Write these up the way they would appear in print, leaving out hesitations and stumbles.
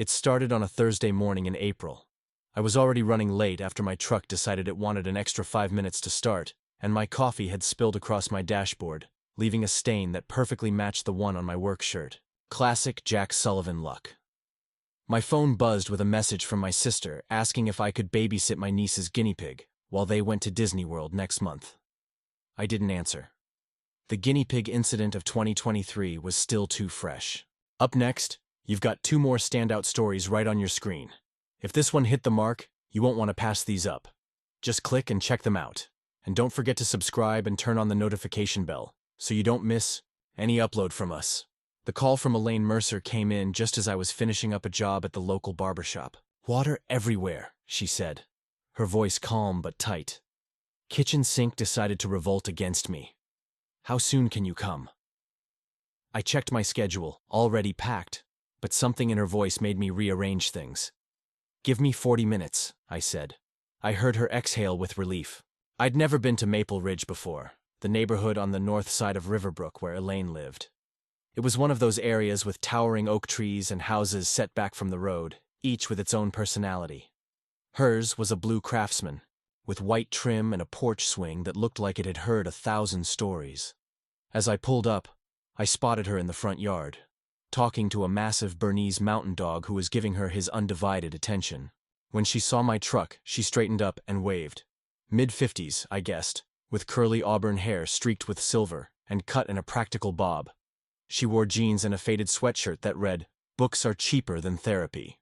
It started on a Thursday morning in April. I was already running late after my truck decided it wanted an extra 5 minutes to start, and my coffee had spilled across my dashboard, leaving a stain that perfectly matched the one on my work shirt. Classic Jack Sullivan luck. My phone buzzed with a message from my sister asking if I could babysit my niece's guinea pig while they went to Disney World next month. I didn't answer. The guinea pig incident of 2023 was still too fresh. Up next, you've got 2 more standout stories right on your screen. If this one hit the mark, you won't want to pass these up. Just click and check them out. And don't forget to subscribe and turn on the notification bell so you don't miss any upload from us. The call from Elaine Mercer came in just as I was finishing up a job at the local barbershop. "Water everywhere," she said, her voice calm but tight. "Kitchen sink decided to revolt against me. How soon can you come?" I checked my schedule, already packed, but something in her voice made me rearrange things. "Give me 40 minutes, I said. I heard her exhale with relief. I'd never been to Maple Ridge before, the neighborhood on the north side of Riverbrook where Elaine lived. It was one of those areas with towering oak trees and houses set back from the road, each with its own personality. Hers was a blue Craftsman, with white trim and a porch swing that looked like it had heard 1,000 stories. As I pulled up, I spotted her in the front yard, talking to a massive Bernese mountain dog who was giving her his undivided attention. When she saw my truck, she straightened up and waved. Mid-50s, I guessed, with curly auburn hair streaked with silver and cut in a practical bob. She wore jeans and a faded sweatshirt that read, "Books are cheaper than therapy."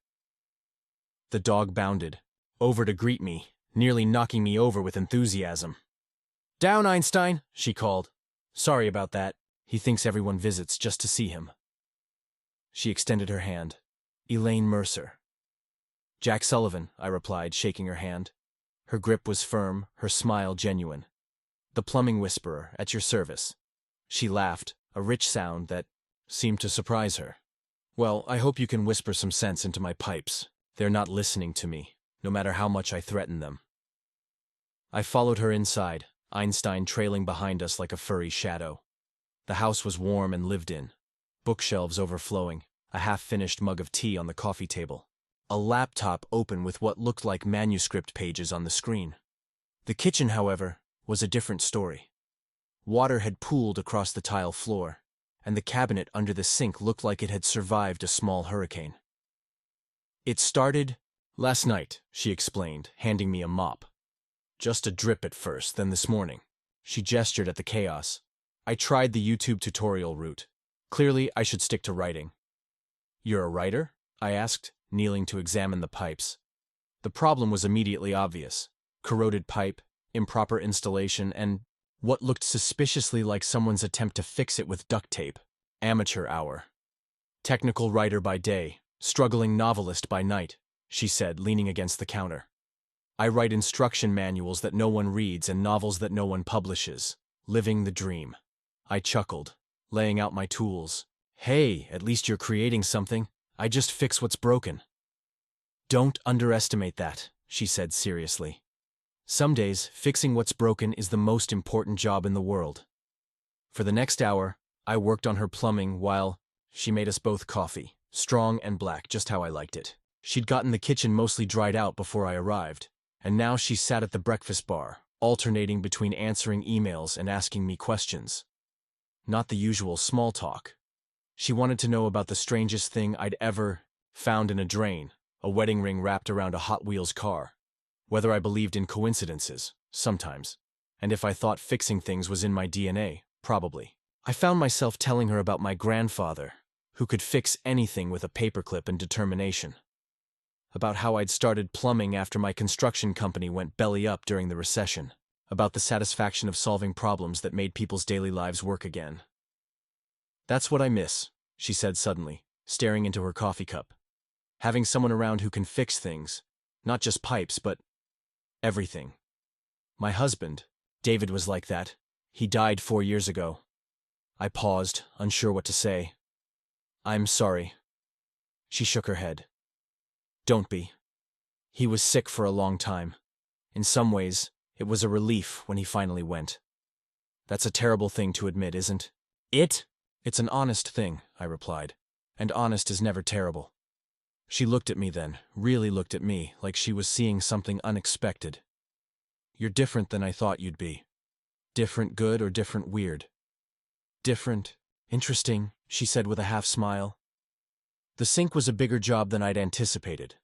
The dog bounded over to greet me, nearly knocking me over with enthusiasm. "Down, Einstein," she called. "Sorry about that. He thinks everyone visits just to see him." She extended her hand. "Elaine Mercer." "Jack Sullivan," I replied, shaking her hand. Her grip was firm, her smile genuine. "The plumbing whisperer, at your service." She laughed, a rich sound that seemed to surprise her. "Well, I hope you can whisper some sense into my pipes. They're not listening to me, no matter how much I threaten them." I followed her inside, Einstein trailing behind us like a furry shadow. The house was warm and lived in. Bookshelves overflowing, a half-finished mug of tea on the coffee table. A laptop open with what looked like manuscript pages on the screen. The kitchen, however, was a different story. Water had pooled across the tile floor, and the cabinet under the sink looked like it had survived a small hurricane. "It started last night," she explained, handing me a mop. "Just a drip at first, then this morning." She gestured at the chaos. "I tried the YouTube tutorial route. Clearly, I should stick to writing." "You're a writer?" I asked, kneeling to examine the pipes. The problem was immediately obvious. Corroded pipe, improper installation, and what looked suspiciously like someone's attempt to fix it with duct tape. Amateur hour. "Technical writer by day, struggling novelist by night," she said, leaning against the counter. "I write instruction manuals that no one reads and novels that no one publishes. Living the dream." I chuckled, laying out my tools. "Hey, at least you're creating something. I just fix what's broken." "Don't underestimate that," she said seriously. "Some days, fixing what's broken is the most important job in the world." For the next hour, I worked on her plumbing while she made us both coffee, strong and black, just how I liked it. She'd gotten the kitchen mostly dried out before I arrived, and now she sat at the breakfast bar, alternating between answering emails and asking me questions. Not the usual small talk. She wanted to know about the strangest thing I'd ever found in a drain, a wedding ring wrapped around a Hot Wheels car. Whether I believed in coincidences, sometimes, and if I thought fixing things was in my DNA, probably. I found myself telling her about my grandfather, who could fix anything with a paperclip and determination. About how I'd started plumbing after my construction company went belly up during the recession. About the satisfaction of solving problems that made people's daily lives work again. "That's what I miss," she said suddenly, staring into her coffee cup. "Having someone around who can fix things, not just pipes, but everything. My husband, David, was like that. He died 4 years ago." I paused, unsure what to say. "I'm sorry." She shook her head. "Don't be. He was sick for a long time. In some ways, it was a relief when he finally went. That's a terrible thing to admit, isn't it?" "It's an honest thing," I replied, "and honest is never terrible." She looked at me then, really looked at me, like she was seeing something unexpected. You're different than I thought you'd be. Different good or different weird? Different. Interesting, she said with a half smile. The sink was a bigger job than I'd anticipated.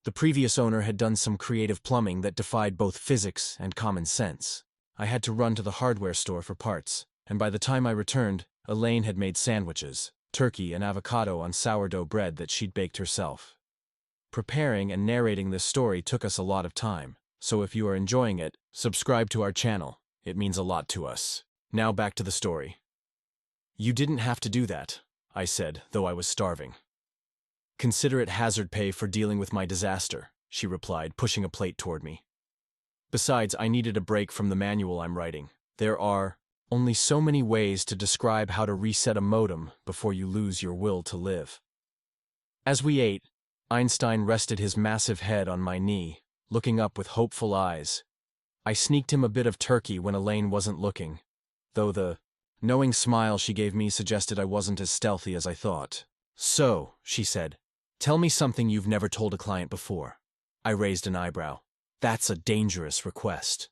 The previous owner had done some creative plumbing that defied both physics and common sense. I had to run to the hardware store for parts, and by the time I returned, Elaine had made sandwiches, turkey and avocado on sourdough bread that she'd baked herself. Preparing and narrating this story took us a lot of time, so if you are enjoying it, subscribe to our channel. It means a lot to us. Now back to the story. You didn't have to do that, I said, though I was starving. Consider it hazard pay for dealing with my disaster, she replied, pushing a plate toward me. Besides, I needed a break from the manual I'm writing. There are only so many ways to describe how to reset a modem before you lose your will to live. As we ate, Einstein rested his massive head on my knee, looking up with hopeful eyes. I sneaked him a bit of turkey when Elaine wasn't looking, though the knowing smile she gave me suggested I wasn't as stealthy as I thought. So, she said, tell me something you've never told a client before. I raised an eyebrow. That's a dangerous request.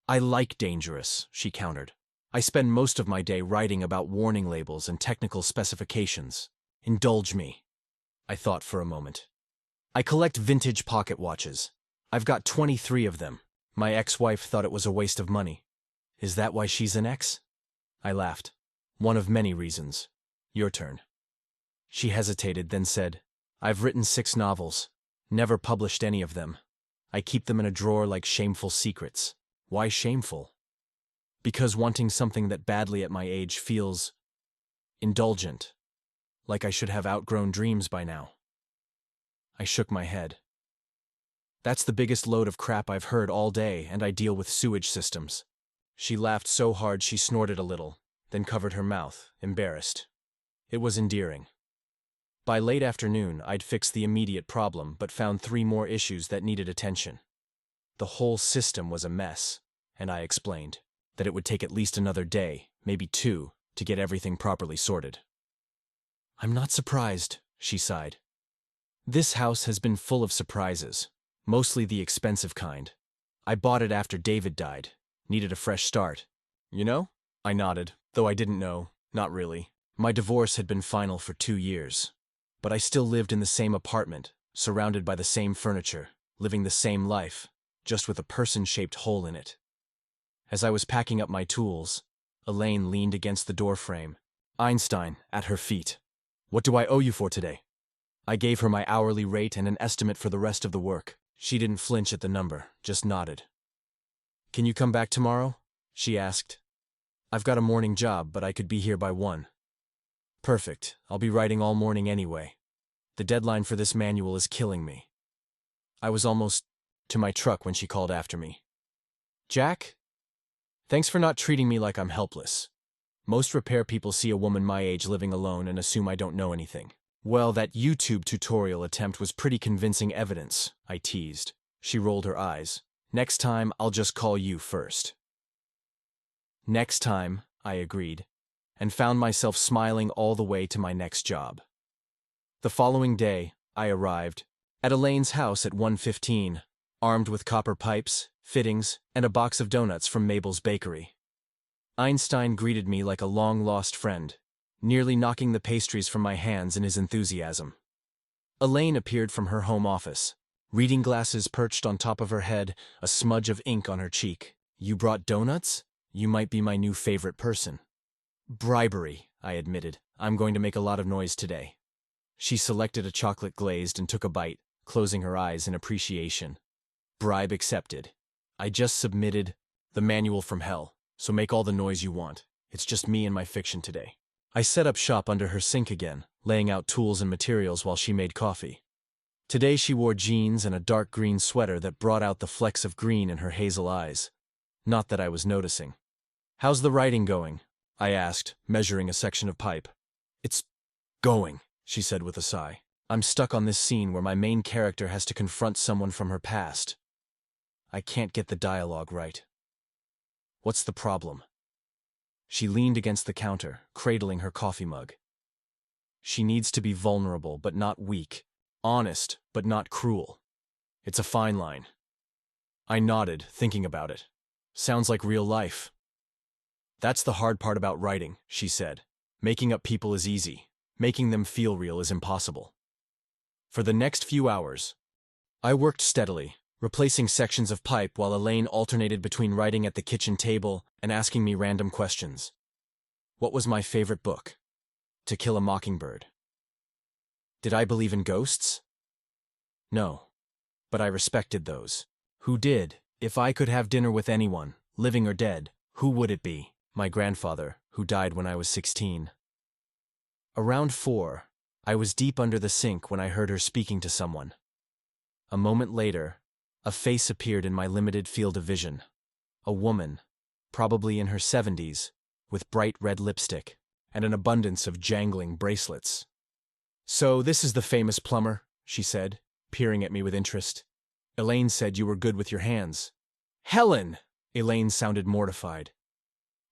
I like dangerous, she countered. I spend most of my day writing about warning labels and technical specifications. Indulge me. I thought for a moment. I collect vintage pocket watches. I've got 23 of them. My ex-wife thought it was a waste of money. Is that why she's an ex? I laughed. One of many reasons. Your turn. She hesitated, then said, I've written 6 novels. Never published any of them. I keep them in a drawer like shameful secrets. Why shameful? Because wanting something that badly at my age feels indulgent, like I should have outgrown dreams by now. I shook my head. That's the biggest load of crap I've heard all day, and I deal with sewage systems. She laughed so hard she snorted a little, then covered her mouth, embarrassed. It was endearing. By late afternoon, I'd fixed the immediate problem, but found 3 more issues that needed attention. The whole system was a mess, and I explained that it would take at least another day, maybe 2, to get everything properly sorted. I'm not surprised, she sighed. This house has been full of surprises, mostly the expensive kind. I bought it after David died, needed a fresh start. You know? I nodded, though I didn't know, not really. My divorce had been final for 2 years. But I still lived in the same apartment, surrounded by the same furniture, living the same life, just with a person-shaped hole in it. As I was packing up my tools, Elaine leaned against the doorframe, Einstein at her feet. What do I owe you for today? I gave her my hourly rate and an estimate for the rest of the work. She didn't flinch at the number, just nodded. Can you come back tomorrow? She asked. I've got a morning job, but I could be here by 1. Perfect. I'll be writing all morning anyway. The deadline for this manual is killing me. I was almost to my truck when she called after me. Jack? Thanks for not treating me like I'm helpless. Most repair people see a woman my age living alone and assume I don't know anything. Well, that YouTube tutorial attempt was pretty convincing evidence, I teased. She rolled her eyes. Next time, I'll just call you first. Next time, I agreed, and found myself smiling all the way to my next job. The following day, I arrived at Elaine's house at 1:15, armed with copper pipes, fittings, and a box of donuts from Mabel's bakery. Einstein greeted me like a long-lost friend, nearly knocking the pastries from my hands in his enthusiasm. Elaine appeared from her home office, reading glasses perched on top of her head, a smudge of ink on her cheek. You brought donuts? You might be my new favorite person. Bribery, I admitted. I'm going to make a lot of noise today. She selected a chocolate glazed and took a bite, closing her eyes in appreciation. Bribe accepted. I just submitted the manual from hell, so make all the noise you want. It's just me and my fiction today. I set up shop under her sink again, laying out tools and materials while she made coffee. Today she wore jeans and a dark green sweater that brought out the flecks of green in her hazel eyes. Not that I was noticing. How's the writing going? I asked, measuring a section of pipe. It's going, she said with a sigh. I'm stuck on this scene where my main character has to confront someone from her past. I can't get the dialogue right. What's the problem? She leaned against the counter, cradling her coffee mug. She needs to be vulnerable, but not weak. Honest, but not cruel. It's a fine line. I nodded, thinking about it. Sounds like real life. That's the hard part about writing, she said. Making up people is easy. Making them feel real is impossible. For the next few hours, I worked steadily, replacing sections of pipe while Elaine alternated between writing at the kitchen table and asking me random questions. What was my favorite book? To Kill a Mockingbird. Did I believe in ghosts? No, but I respected those who did. If I could have dinner with anyone, living or dead, who would it be? My grandfather, who died when I was 16. Around 4, I was deep under the sink when I heard her speaking to someone. A moment later, a face appeared in my limited field of vision. A woman, probably in her 70s, with bright red lipstick and an abundance of jangling bracelets. So this is the famous plumber, she said, peering at me with interest. Elaine said you were good with your hands. Helen! Elaine sounded mortified.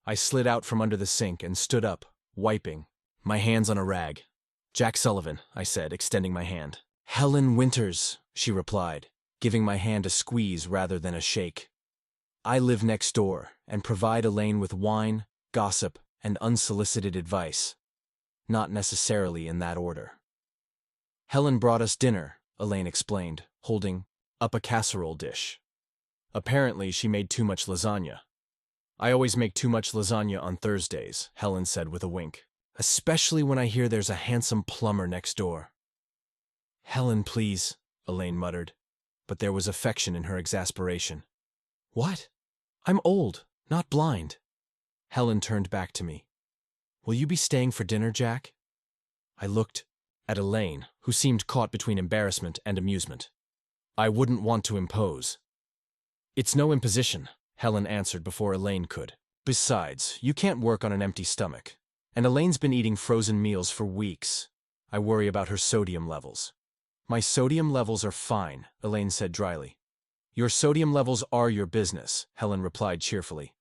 I slid out from under the sink and stood up, wiping, my hands on a rag. Jack Sullivan, I said, extending my hand. Helen Winters, she replied, giving my hand a squeeze rather than a shake. I live next door and provide Elaine with wine, gossip, and unsolicited advice. Not necessarily in that order. Helen brought us dinner, Elaine explained, holding up a casserole dish. Apparently she made too much lasagna. I always make too much lasagna on Thursdays, Helen said with a wink. Especially when I hear there's a handsome plumber next door. Helen, please, Elaine muttered, but there was affection in her exasperation. What? I'm old, not blind. Helen turned back to me. Will you be staying for dinner, Jack? I looked at Elaine, who seemed caught between embarrassment and amusement. I wouldn't want to impose. It's no imposition, Helen answered before Elaine could. Besides, you can't work on an empty stomach. And Elaine's been eating frozen meals for weeks. I worry about her sodium levels. My sodium levels are fine, Elaine said dryly. Your sodium levels are your business, Helen replied cheerfully.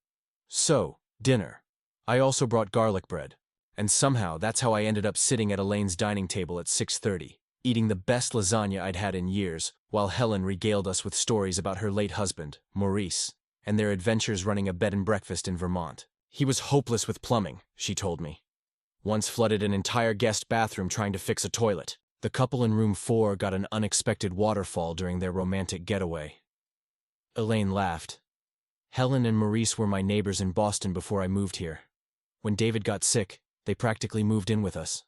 So, dinner. I also brought garlic bread. And somehow that's how I ended up sitting at Elaine's dining table at 6:30, eating the best lasagna I'd had in years, while Helen regaled us with stories about her late husband, Maurice, and their adventures running a bed and breakfast in Vermont. He was hopeless with plumbing, she told me. Once flooded an entire guest bathroom trying to fix a toilet. The couple in room 4 got an unexpected waterfall during their romantic getaway. Elaine laughed. Helen and Maurice were my neighbors in Boston before I moved here. When David got sick, they practically moved in with us.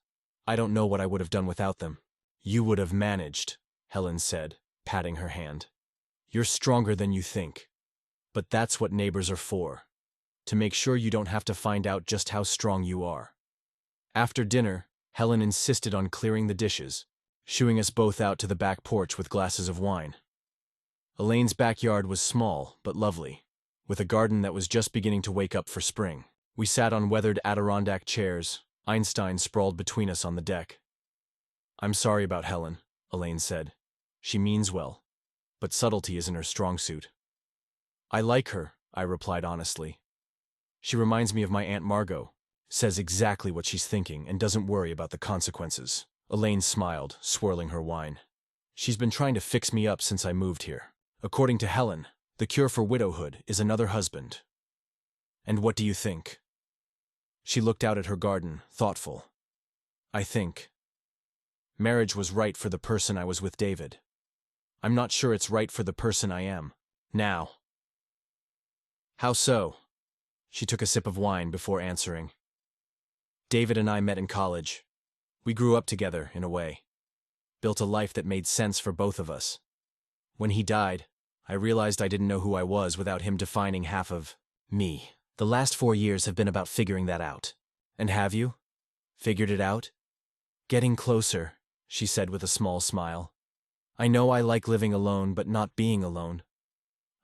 I don't know what I would have done without them. You would have managed, Helen said, patting her hand. You're stronger than you think. But that's what neighbors are for. To make sure you don't have to find out just how strong you are. After dinner, Helen insisted on clearing the dishes, shooing us both out to the back porch with glasses of wine. Elaine's backyard was small but lovely, with a garden that was just beginning to wake up for spring. We sat on weathered Adirondack chairs, Einstein sprawled between us on the deck. I'm sorry about Helen, Elaine said. She means well, but subtlety isn't her strong suit. I like her, I replied honestly. She reminds me of my Aunt Margot, says exactly what she's thinking and doesn't worry about the consequences. Elaine smiled, swirling her wine. She's been trying to fix me up since I moved here. According to Helen, the cure for widowhood is another husband. And what do you think? She looked out at her garden, thoughtful. I think marriage was right for the person I was with David. I'm not sure it's right for the person I am now. How so? She took a sip of wine before answering. David and I met in college. We grew up together, in a way. Built a life that made sense for both of us. When he died, I realized I didn't know who I was without him defining half of me. The last 4 years have been about figuring that out. And have you? Figured it out? Getting closer, she said with a small smile. I know I like living alone, but not being alone.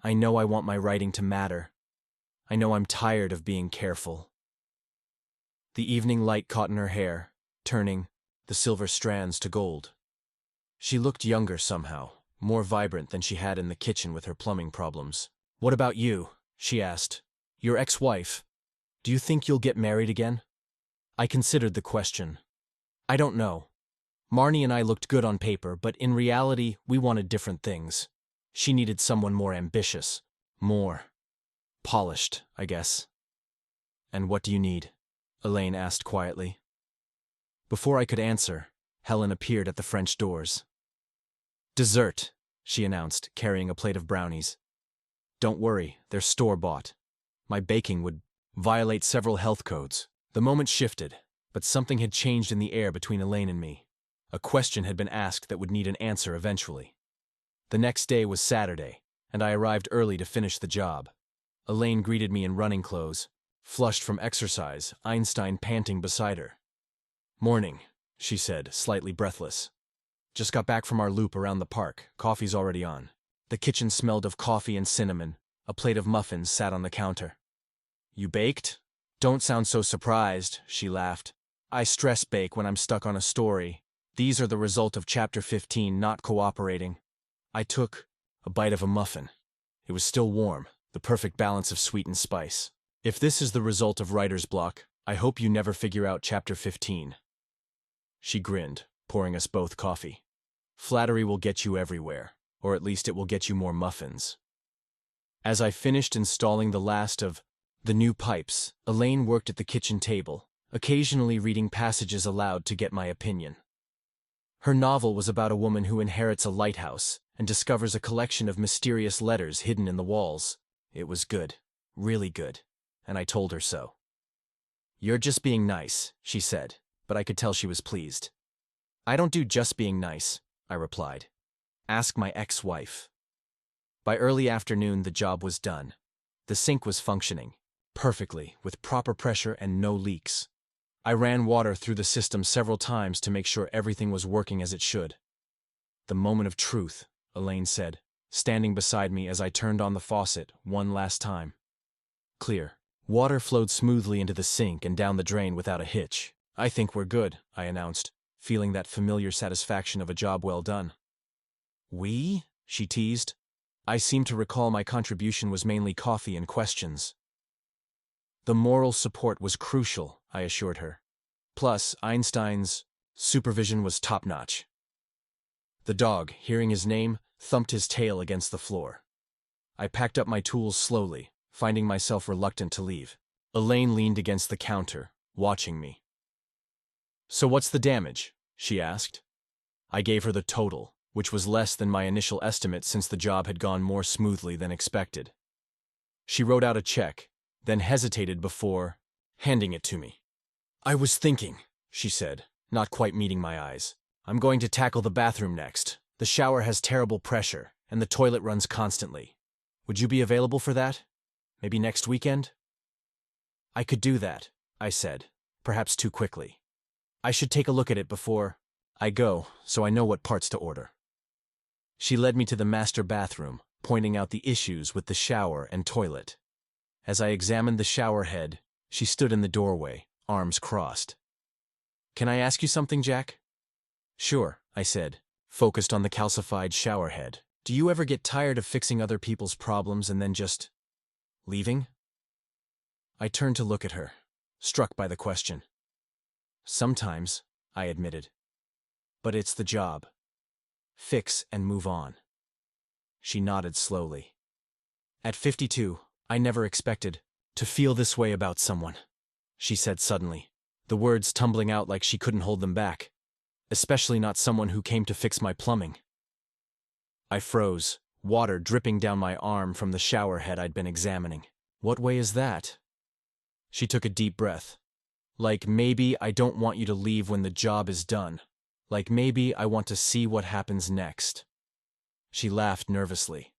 I know I want my writing to matter. I know I'm tired of being careful. The evening light caught in her hair, turning the silver strands to gold. She looked younger somehow, more vibrant than she had in the kitchen with her plumbing problems. What about you? She asked. Your ex-wife. Do you think you'll get married again? I considered the question. I don't know. Marnie and I looked good on paper, but in reality, we wanted different things. She needed someone more ambitious, more polished, I guess. "And what do you need?" Elaine asked quietly. Before I could answer, Helen appeared at the French doors. "Dessert," she announced, carrying a plate of brownies. "Don't worry, they're store-bought. My baking would violate several health codes." The moment shifted, but something had changed in the air between Elaine and me. A question had been asked that would need an answer eventually. The next day was Saturday, and I arrived early to finish the job. Elaine greeted me in running clothes, flushed from exercise, Einstein panting beside her. "Morning," she said, slightly breathless. "Just got back from our loop around the park. Coffee's already on." The kitchen smelled of coffee and cinnamon. A plate of muffins sat on the counter. "You baked?" "Don't sound so surprised," she laughed. "I stress bake when I'm stuck on a story. These are the result of Chapter 15 not cooperating." I took a bite of a muffin. It was still warm, the perfect balance of sweet and spice. "If this is the result of writer's block, I hope you never figure out Chapter 15. She grinned, pouring us both coffee. "Flattery will get you everywhere, or at least it will get you more muffins." As I finished installing the last of the new pipes, Elaine worked at the kitchen table, occasionally reading passages aloud to get my opinion. Her novel was about a woman who inherits a lighthouse and discovers a collection of mysterious letters hidden in the walls. It was good, really good, and I told her so. "You're just being nice," she said, but I could tell she was pleased. "I don't do just being nice," I replied. "Ask my ex-wife." By early afternoon, the job was done. The sink was functioning perfectly, with proper pressure and no leaks. I ran water through the system several times to make sure everything was working as it should. "The moment of truth," Elaine said, standing beside me as I turned on the faucet one last time. Clear. Water flowed smoothly into the sink and down the drain without a hitch. "I think we're good," I announced, feeling that familiar satisfaction of a job well done. "We?" she teased. I seem to recall my contribution was mainly coffee and questions. "The moral support was crucial," I assured her. "Plus, Einstein's supervision was top-notch." The dog, hearing his name, thumped his tail against the floor. I packed up my tools slowly, finding myself reluctant to leave. Elaine leaned against the counter, watching me. "So what's the damage?" she asked. I gave her the total, which was less than my initial estimate since the job had gone more smoothly than expected. She wrote out a check, then hesitated before handing it to me. "I was thinking," she said, not quite meeting my eyes. "I'm going to tackle the bathroom next. The shower has terrible pressure, and the toilet runs constantly. Would you be available for that? Maybe next weekend?" "I could do that," I said, perhaps too quickly. "I should take a look at it before I go, so I know what parts to order." She led me to the master bathroom, pointing out the issues with the shower and toilet. As I examined the shower head, she stood in the doorway, arms crossed. "Can I ask you something, Jack?" "Sure," I said, focused on the calcified shower head. "Do you ever get tired of fixing other people's problems and then just leaving?" I turned to look at her, struck by the question. "Sometimes," I admitted. "But it's the job. Fix and move on." She nodded slowly. "At 52, I never expected to feel this way about someone," she said suddenly, the words tumbling out like she couldn't hold them back. "Especially not someone who came to fix my plumbing." I froze, water dripping down my arm from the shower head I'd been examining. "What way is that?" She took a deep breath. "Like maybe I don't want you to leave when the job is done. Like maybe I want to see what happens next." She laughed nervously.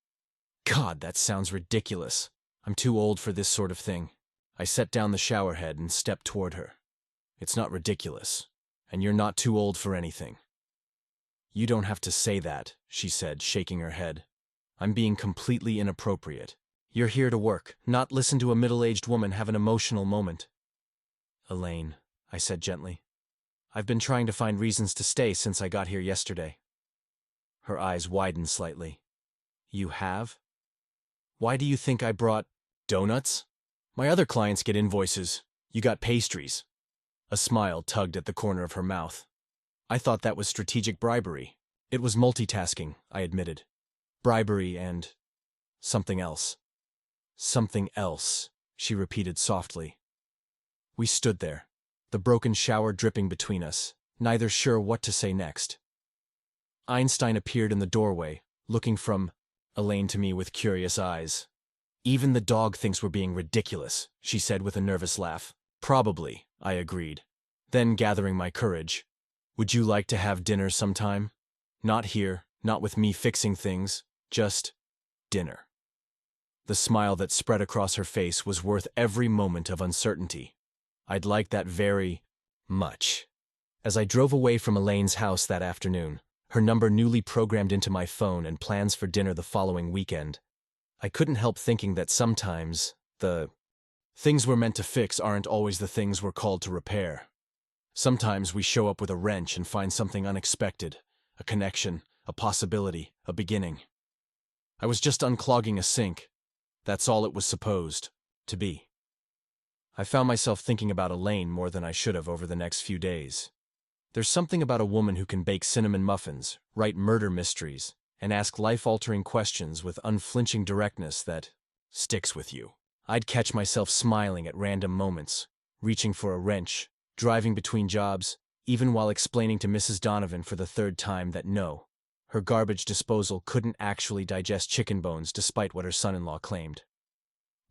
"God, that sounds ridiculous. I'm too old for this sort of thing." I set down the shower head and stepped toward her. "It's not ridiculous, and you're not too old for anything." "You don't have to say that," she said, shaking her head. "I'm being completely inappropriate. You're here to work, not listen to a middle-aged woman have an emotional moment." "Elaine," I said gently, "I've been trying to find reasons to stay since I got here yesterday." Her eyes widened slightly. "You have? Why do you think I brought donuts? My other clients get invoices. You got pastries." A smile tugged at the corner of her mouth. I thought that was strategic bribery. It was multitasking, I admitted. Bribery and something else. Something else, she repeated softly. We stood there, the broken shower dripping between us, neither sure what to say next. Einstein appeared in the doorway, looking from Elaine to me with curious eyes. Even the dog thinks we're being ridiculous, she said with a nervous laugh. Probably, I agreed. Then, gathering my courage, would you like to have dinner sometime? Not here, not with me fixing things, just dinner. The smile that spread across her face was worth every moment of uncertainty. I'd like that very much. As I drove away from Elaine's house that afternoon, her number newly programmed into my phone and plans for dinner the following weekend, I couldn't help thinking that sometimes the things we're meant to fix aren't always the things we're called to repair. Sometimes we show up with a wrench and find something unexpected, a connection, a possibility, a beginning. I was just unclogging a sink. That's all it was supposed to be. I found myself thinking about Elaine more than I should have over the next few days. There's something about a woman who can bake cinnamon muffins, write murder mysteries, and ask life-altering questions with unflinching directness that sticks with you. I'd catch myself smiling at random moments, reaching for a wrench, driving between jobs, even while explaining to Mrs. Donovan for the third time that no, her garbage disposal couldn't actually digest chicken bones despite what her son-in-law claimed.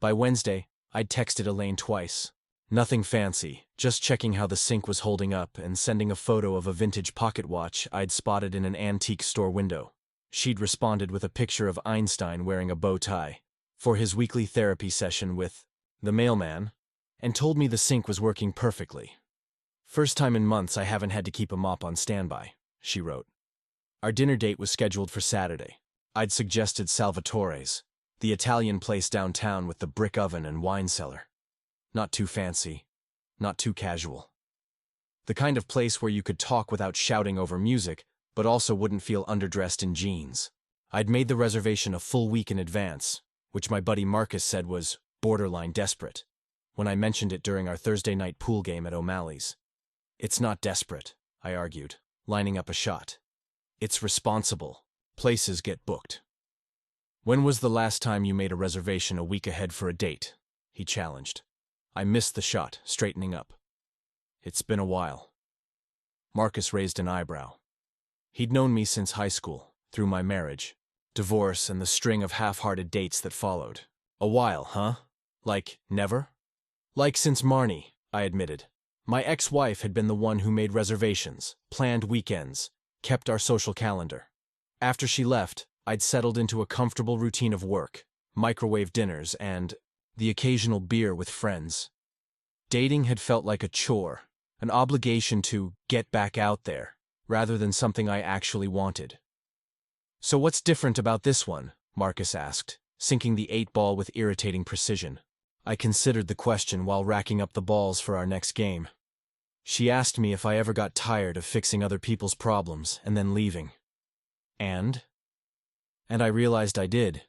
By Wednesday, I'd texted Elaine twice. Nothing fancy, just checking how the sink was holding up and sending a photo of a vintage pocket watch I'd spotted in an antique store window. She'd responded with a picture of Einstein wearing a bow tie for his weekly therapy session with the mailman, and told me the sink was working perfectly. First time in months I haven't had to keep a mop on standby, she wrote. Our dinner date was scheduled for Saturday. I'd suggested Salvatore's, the Italian place downtown with the brick oven and wine cellar. Not too fancy, not too casual. The kind of place where you could talk without shouting over music, but also wouldn't feel underdressed in jeans. I'd made the reservation a full week in advance, which my buddy Marcus said was borderline desperate, when I mentioned it during our Thursday night pool game at O'Malley's. It's not desperate, I argued, lining up a shot. It's responsible. Places get booked. When was the last time you made a reservation a week ahead for a date? He challenged. I missed the shot, straightening up. It's been a while. Marcus raised an eyebrow. He'd known me since high school, through my marriage, divorce, and the string of half-hearted dates that followed. A while, huh? Like, never? Like since Marnie, I admitted. My ex-wife had been the one who made reservations, planned weekends, kept our social calendar. After she left, I'd settled into a comfortable routine of work, microwave dinners, and the occasional beer with friends. Dating had felt like a chore, an obligation to get back out there, rather than something I actually wanted. So what's different about this one? Marcus asked, sinking the 8-ball with irritating precision. I considered the question while racking up the balls for our next game. She asked me if I ever got tired of fixing other people's problems and then leaving. And I realized I did.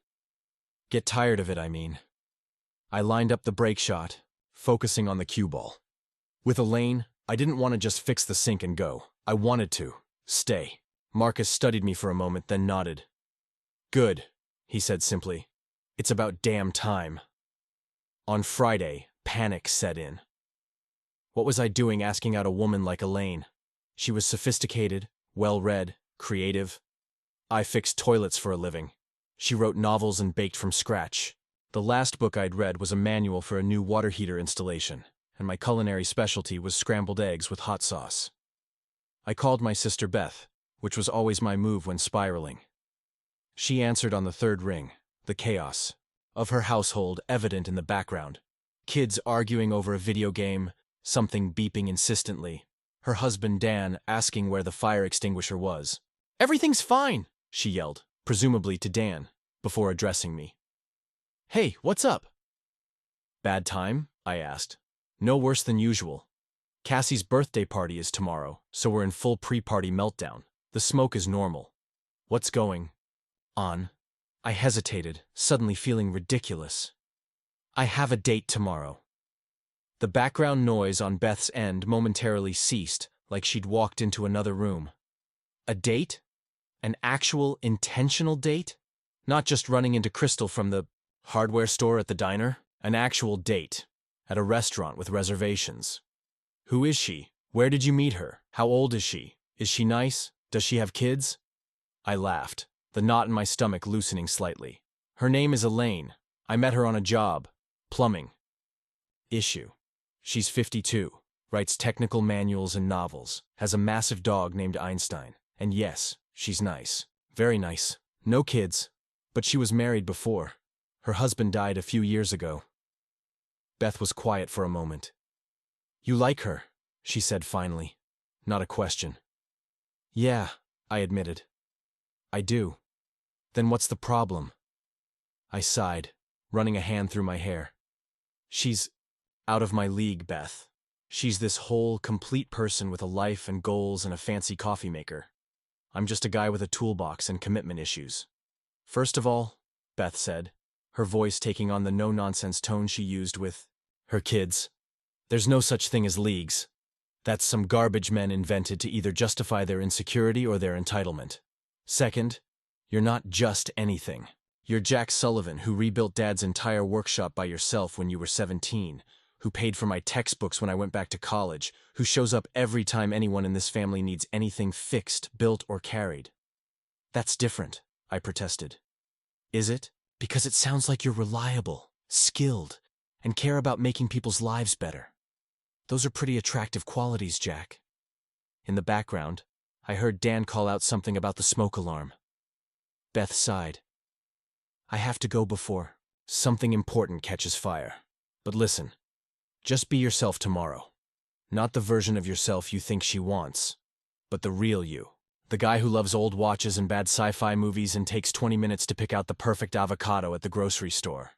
Get tired of it, I mean. I lined up the break shot, focusing on the cue ball. With Elaine, I didn't want to just fix the sink and go. I wanted to stay. Marcus studied me for a moment, then nodded. Good, he said simply. It's about damn time. On Friday, panic set in. What was I doing asking out a woman like Elaine? She was sophisticated, well-read, creative. I fixed toilets for a living. She wrote novels and baked from scratch. The last book I'd read was a manual for a new water heater installation, and my culinary specialty was scrambled eggs with hot sauce. I called my sister Beth, which was always my move when spiraling. She answered on the third ring, the chaos of her household evident in the background. Kids arguing over a video game, something beeping insistently, her husband Dan asking where the fire extinguisher was. "Everything's fine," she yelled, presumably to Dan, before addressing me. "Hey, what's up?" "Bad time?" I asked. "No worse than usual. Cassie's birthday party is tomorrow, so we're in full pre-party meltdown. The smoke is normal. What's going on?" I hesitated, suddenly feeling ridiculous. "I have a date tomorrow." The background noise on Beth's end momentarily ceased, like she'd walked into another room. A date? An actual, intentional date? Not just running into Crystal from the hardware store at the diner. An actual date. At a restaurant with reservations. Who is she? Where did you meet her? How old is she? Is she nice? Does she have kids? I laughed, the knot in my stomach loosening slightly. Her name is Elaine. I met her on a job. Plumbing. Issue. She's 52, writes technical manuals and novels, has a massive dog named Einstein. And yes, she's nice. Very nice. No kids. But she was married before. Her husband died a few years ago. Beth was quiet for a moment. You like her, she said finally. Not a question. Yeah, I admitted. I do. Then what's the problem? I sighed, running a hand through my hair. She's out of my league, Beth. She's this whole, complete person with a life and goals and a fancy coffee maker. I'm just a guy with a toolbox and commitment issues. First of all, Beth said, her voice taking on the no-nonsense tone she used with her kids. There's no such thing as leagues. That's some garbage men invented to either justify their insecurity or their entitlement. Second, you're not just anything. You're Jack Sullivan, who rebuilt Dad's entire workshop by yourself when you were 17, who paid for my textbooks when I went back to college, who shows up every time anyone in this family needs anything fixed, built, or carried. That's different, I protested. Is it? Because it sounds like you're reliable, skilled, and care about making people's lives better. Those are pretty attractive qualities, Jack. In the background, I heard Dan call out something about the smoke alarm. Beth sighed. I have to go before something important catches fire. But listen, just be yourself tomorrow. Not the version of yourself you think she wants, but the real you. The guy who loves old watches and bad sci-fi movies and takes 20 minutes to pick out the perfect avocado at the grocery store.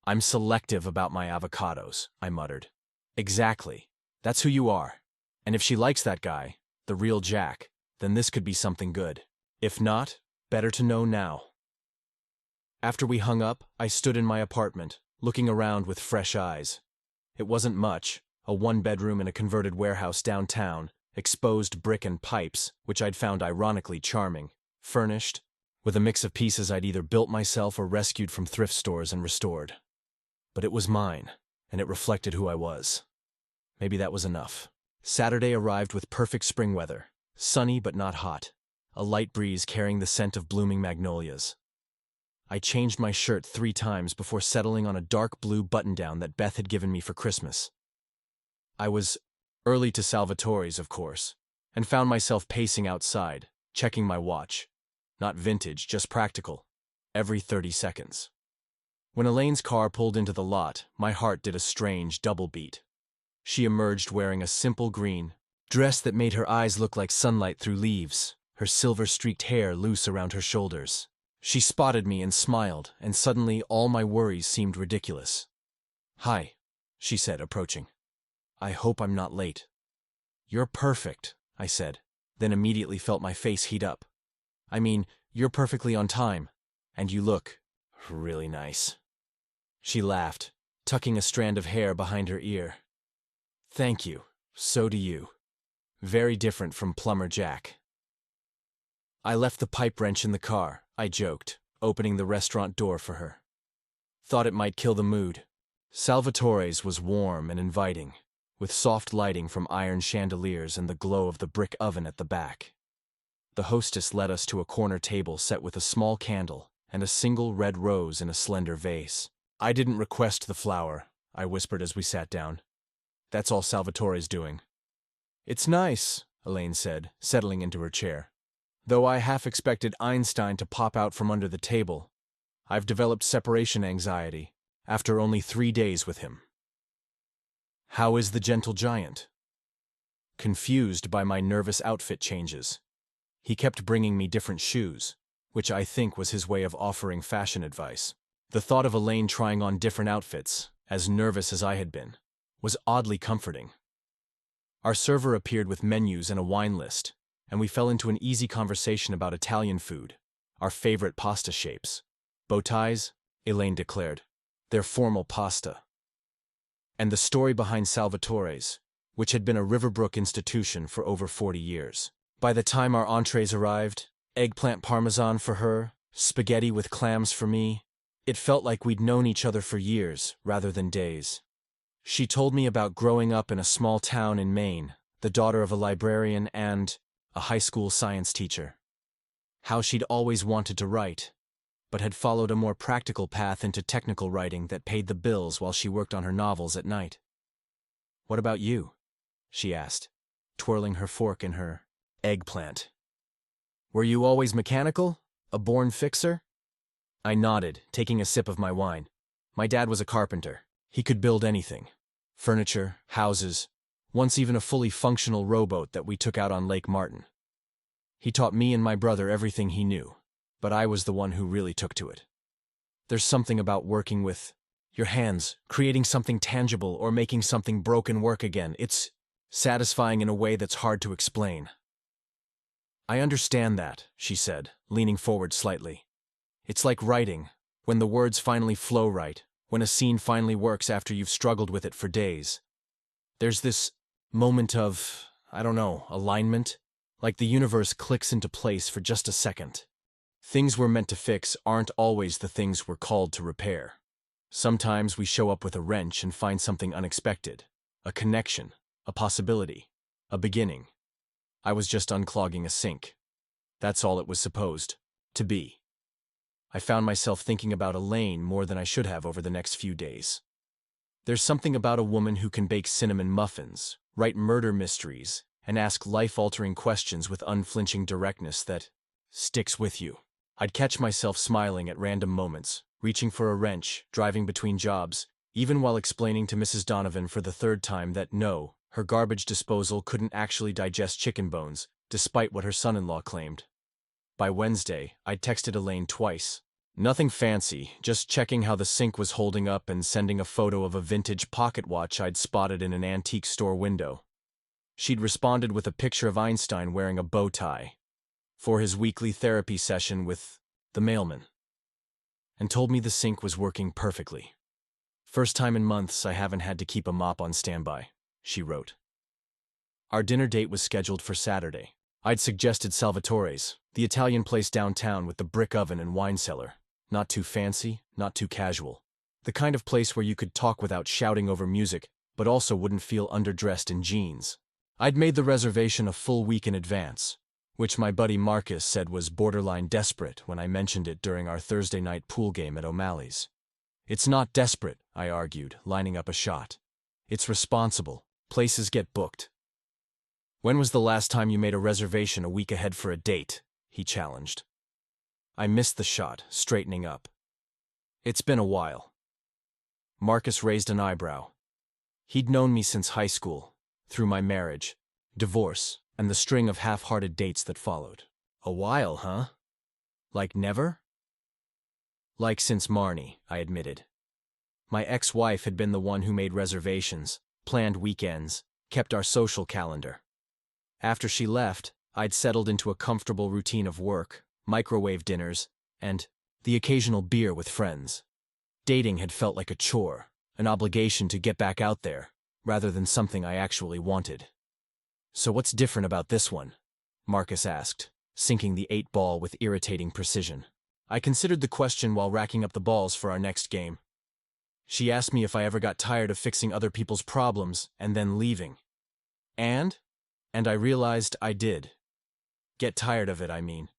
I'm selective about my avocados, I muttered. Exactly. That's who you are. And if she likes that guy, the real Jack, then this could be something good. If not, better to know now. After we hung up, I stood in my apartment, looking around with fresh eyes. It wasn't much, a one-bedroom in a converted warehouse downtown, exposed brick and pipes, which I'd found ironically charming, furnished, with a mix of pieces I'd either built myself or rescued from thrift stores and restored. But it was mine, and it reflected who I was. Maybe that was enough. Saturday arrived with perfect spring weather, sunny but not hot, a light breeze carrying the scent of blooming magnolias. I changed my shirt 3 times before settling on a dark blue button-down that Beth had given me for Christmas. I was early to Salvatore's, of course, and found myself pacing outside, checking my watch. Not vintage, just practical. Every 30 seconds. When Elaine's car pulled into the lot, my heart did a strange double beat. She emerged wearing a simple green dress that made her eyes look like sunlight through leaves, her silver-streaked hair loose around her shoulders. She spotted me and smiled, and suddenly all my worries seemed ridiculous. Hi, she said, approaching. I hope I'm not late. You're perfect, I said, then immediately felt my face heat up. I mean, you're perfectly on time, and you look really nice. She laughed, tucking a strand of hair behind her ear. Thank you, so do you. Very different from Plumber Jack. I left the pipe wrench in the car, I joked, opening the restaurant door for her. Thought it might kill the mood. Salvatore's was warm and inviting, with soft lighting from iron chandeliers and the glow of the brick oven at the back. The hostess led us to a corner table set with a small candle and a single red rose in a slender vase. I didn't request the flower, I whispered as we sat down. That's all Salvatore's doing. It's nice, Elaine said, settling into her chair. Though I half expected Einstein to pop out from under the table, I've developed separation anxiety after only 3 days with him. How is the gentle giant? Confused by my nervous outfit changes. He kept bringing me different shoes, which I think was his way of offering fashion advice. The thought of Elaine trying on different outfits, as nervous as I had been, was oddly comforting. Our server appeared with menus and a wine list, and we fell into an easy conversation about Italian food, our favorite pasta shapes. Bow ties, Elaine declared. They're formal pasta. And the story behind Salvatore's, which had been a Riverbrook institution for over 40 years. By the time our entrees arrived, eggplant parmesan for her, spaghetti with clams for me, it felt like we'd known each other for years rather than days. She told me about growing up in a small town in Maine, the daughter of a librarian and a high school science teacher. How she'd always wanted to write, but had followed a more practical path into technical writing that paid the bills while she worked on her novels at night. "What about you?" she asked, twirling her fork in her eggplant. "Were you always mechanical? A born fixer?" I nodded, taking a sip of my wine. My dad was a carpenter. He could build anything. Furniture, houses, once even a fully functional rowboat that we took out on Lake Martin. He taught me and my brother everything he knew, but I was the one who really took to it. There's something about working with your hands, creating something tangible or making something broken work again. It's satisfying in a way that's hard to explain. "I understand that," she said, leaning forward slightly. "It's like writing, when the words finally flow right, when a scene finally works after you've struggled with it for days. There's this moment of, I don't know, alignment, like the universe clicks into place for just a second. Things we're meant to fix aren't always the things we're called to repair. Sometimes we show up with a wrench and find something unexpected, a connection, a possibility, a beginning. I was just unclogging a sink. That's all it was supposed to be." I found myself thinking about Elaine more than I should have over the next few days. There's something about a woman who can bake cinnamon muffins, write murder mysteries, and ask life-altering questions with unflinching directness that sticks with you. I'd catch myself smiling at random moments, reaching for a wrench, driving between jobs, even while explaining to Mrs. Donovan for the third time that no, her garbage disposal couldn't actually digest chicken bones, despite what her son-in-law claimed. By Wednesday, I'd texted Elaine twice. Nothing fancy, just checking how the sink was holding up and sending a photo of a vintage pocket watch I'd spotted in an antique store window. She'd responded with a picture of Einstein wearing a bow tie for his weekly therapy session with the mailman, and told me the sink was working perfectly. "First time in months I haven't had to keep a mop on standby," she wrote. Our dinner date was scheduled for Saturday. I'd suggested Salvatore's, the Italian place downtown with the brick oven and wine cellar. Not too fancy, not too casual. The kind of place where you could talk without shouting over music, but also wouldn't feel underdressed in jeans. I'd made the reservation a full week in advance, which my buddy Marcus said was borderline desperate when I mentioned it during our Thursday night pool game at O'Malley's. "It's not desperate," I argued, lining up a shot. "It's responsible. Places get booked." "When was the last time you made a reservation a week ahead for a date?" he challenged. I missed the shot, straightening up. "It's been a while." Marcus raised an eyebrow. He'd known me since high school, through my marriage, divorce, and the string of half-hearted dates that followed. "A while, huh? Like never?" "Like since Marnie," I admitted. My ex-wife had been the one who made reservations, planned weekends, kept our social calendar. After she left, I'd settled into a comfortable routine of work, microwave dinners, and the occasional beer with friends. Dating had felt like a chore, an obligation to get back out there, rather than something I actually wanted. "So what's different about this one?" Marcus asked, sinking the 8-ball with irritating precision. I considered the question while racking up the balls for our next game. She asked me if I ever got tired of fixing other people's problems and then leaving. And I realized I did. Get tired of it, I mean.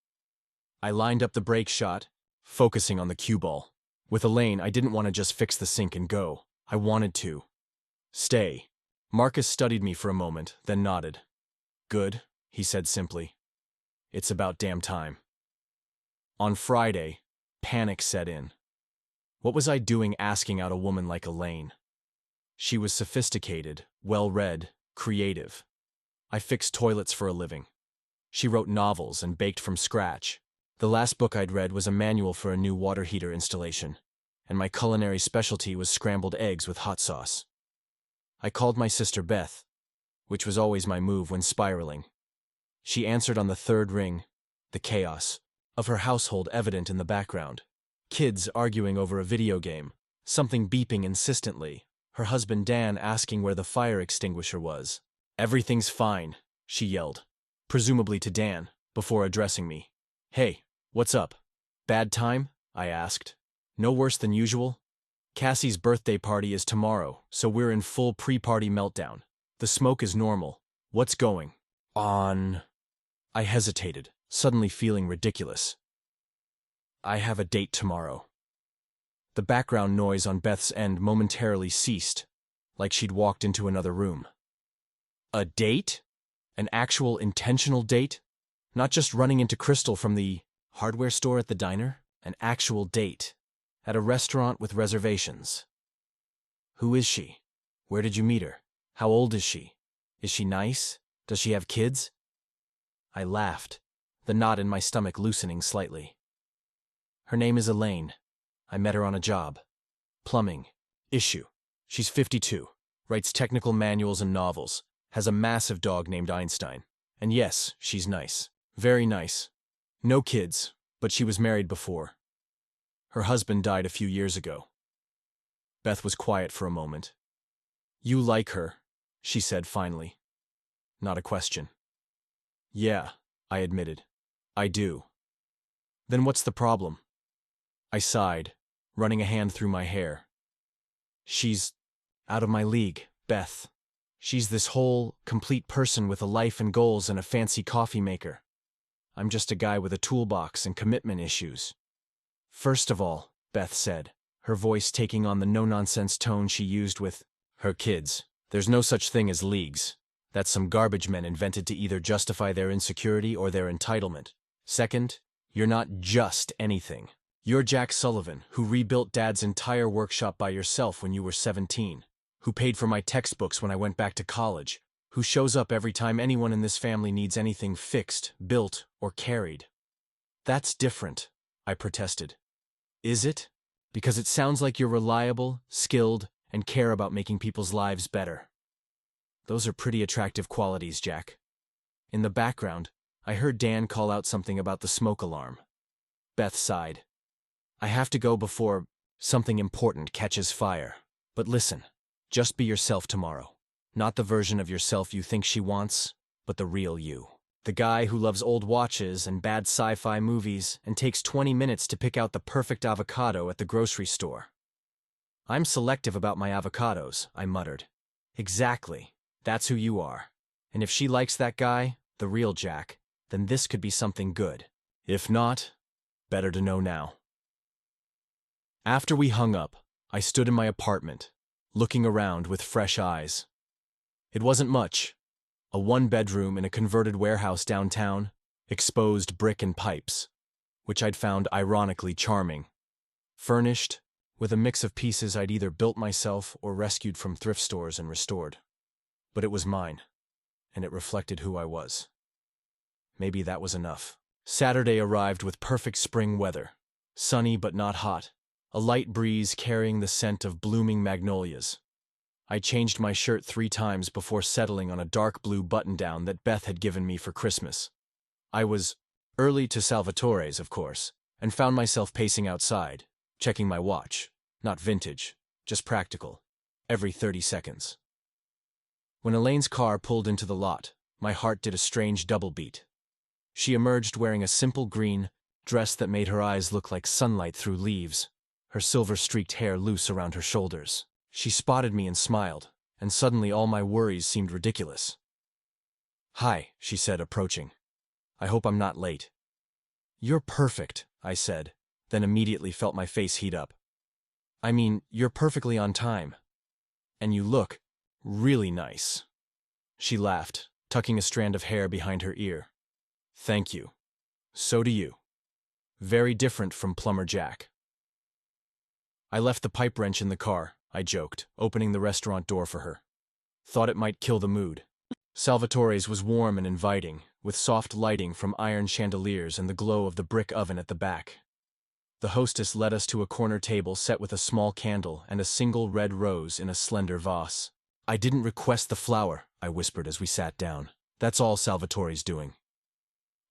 I lined up the break shot, focusing on the cue ball. With Elaine, I didn't want to just fix the sink and go. I wanted to stay. Marcus studied me for a moment, then nodded. "Good," he said simply. "It's about damn time." On Friday, panic set in. What was I doing asking out a woman like Elaine? She was sophisticated, well-read, creative. I fixed toilets for a living. She wrote novels and baked from scratch. The last book I'd read was a manual for a new water heater installation, and my culinary specialty was scrambled eggs with hot sauce. I called my sister Beth, which was always my move when spiraling. She answered on the third ring, the chaos of her household evident in the background. Kids arguing over a video game, something beeping insistently, her husband Dan asking where the fire extinguisher was. Everything's fine, she yelled, presumably to Dan, before addressing me. Hey, what's up? Bad time? I asked. No worse than usual? Cassie's birthday party is tomorrow, so we're in full pre-party meltdown. The smoke is normal. What's going on? I hesitated, suddenly feeling ridiculous. I have a date tomorrow. The background noise on Beth's end momentarily ceased, like she'd walked into another room. A date? An actual intentional date? Not just running into Crystal from the hardware store at the diner? An actual date. At a restaurant with reservations. Who is she? Where did you meet her? How old is she? Is she nice? Does she have kids? I laughed, the knot in my stomach loosening slightly. Her name is Elaine. I met her on a job. Plumbing. Issue. She's 52, writes technical manuals and novels, has a massive dog named Einstein. And yes, she's nice. Very nice. No kids, but she was married before. Her husband died a few years ago. Beth was quiet for a moment. You like her, she said finally. Not a question. Yeah, I admitted. I do. Then what's the problem? I sighed, running a hand through my hair. She's out of my league, Beth. She's this whole, complete person with a life and goals and a fancy coffee maker. I'm just a guy with a toolbox and commitment issues. First of all, Beth said, her voice taking on the no-nonsense tone she used with her kids. There's no such thing as leagues. That's some garbage men invented to either justify their insecurity or their entitlement. Second, you're not just anything. You're Jack Sullivan, who rebuilt Dad's entire workshop by yourself when you were 17, who paid for my textbooks when I went back to college, who shows up every time anyone in this family needs anything fixed, built, or carried. That's different, I protested. Is it? Because it sounds like you're reliable, skilled, and care about making people's lives better. Those are pretty attractive qualities, Jack. In the background, I heard Dan call out something about the smoke alarm. Beth sighed. I have to go before something important catches fire. But listen, just be yourself tomorrow. Not the version of yourself you think she wants, but the real you. The guy who loves old watches and bad sci-fi movies and takes 20 minutes to pick out the perfect avocado at the grocery store. I'm selective about my avocados, I muttered. Exactly. That's who you are. And if she likes that guy, the real Jack, then this could be something good. If not, better to know now. After we hung up, I stood in my apartment, looking around with fresh eyes. It wasn't much. A one-bedroom in a converted warehouse downtown, exposed brick and pipes, which I'd found ironically charming. Furnished, with a mix of pieces I'd either built myself or rescued from thrift stores and restored. But it was mine, and it reflected who I was. Maybe that was enough. Saturday arrived with perfect spring weather, sunny but not hot, a light breeze carrying the scent of blooming magnolias. I changed my shirt 3 times before settling on a dark blue button-down that Beth had given me for Christmas. I was early to Salvatore's, of course, and found myself pacing outside, checking my watch. Not vintage, just practical, every 30 seconds. When Elaine's car pulled into the lot, my heart did a strange double beat. She emerged wearing a simple green dress that made her eyes look like sunlight through leaves, her silver-streaked hair loose around her shoulders. She spotted me and smiled, and suddenly all my worries seemed ridiculous. Hi, she said, approaching. I hope I'm not late. You're perfect, I said, then immediately felt my face heat up. I mean, you're perfectly on time. And you look really nice. She laughed, tucking a strand of hair behind her ear. Thank you. So do you. Very different from Plumber Jack. I left the pipe wrench in the car, I joked, opening the restaurant door for her. Thought it might kill the mood. Salvatore's was warm and inviting, with soft lighting from iron chandeliers and the glow of the brick oven at the back. The hostess led us to a corner table set with a small candle and a single red rose in a slender vase. I didn't request the flower, I whispered as we sat down. That's all Salvatore's doing.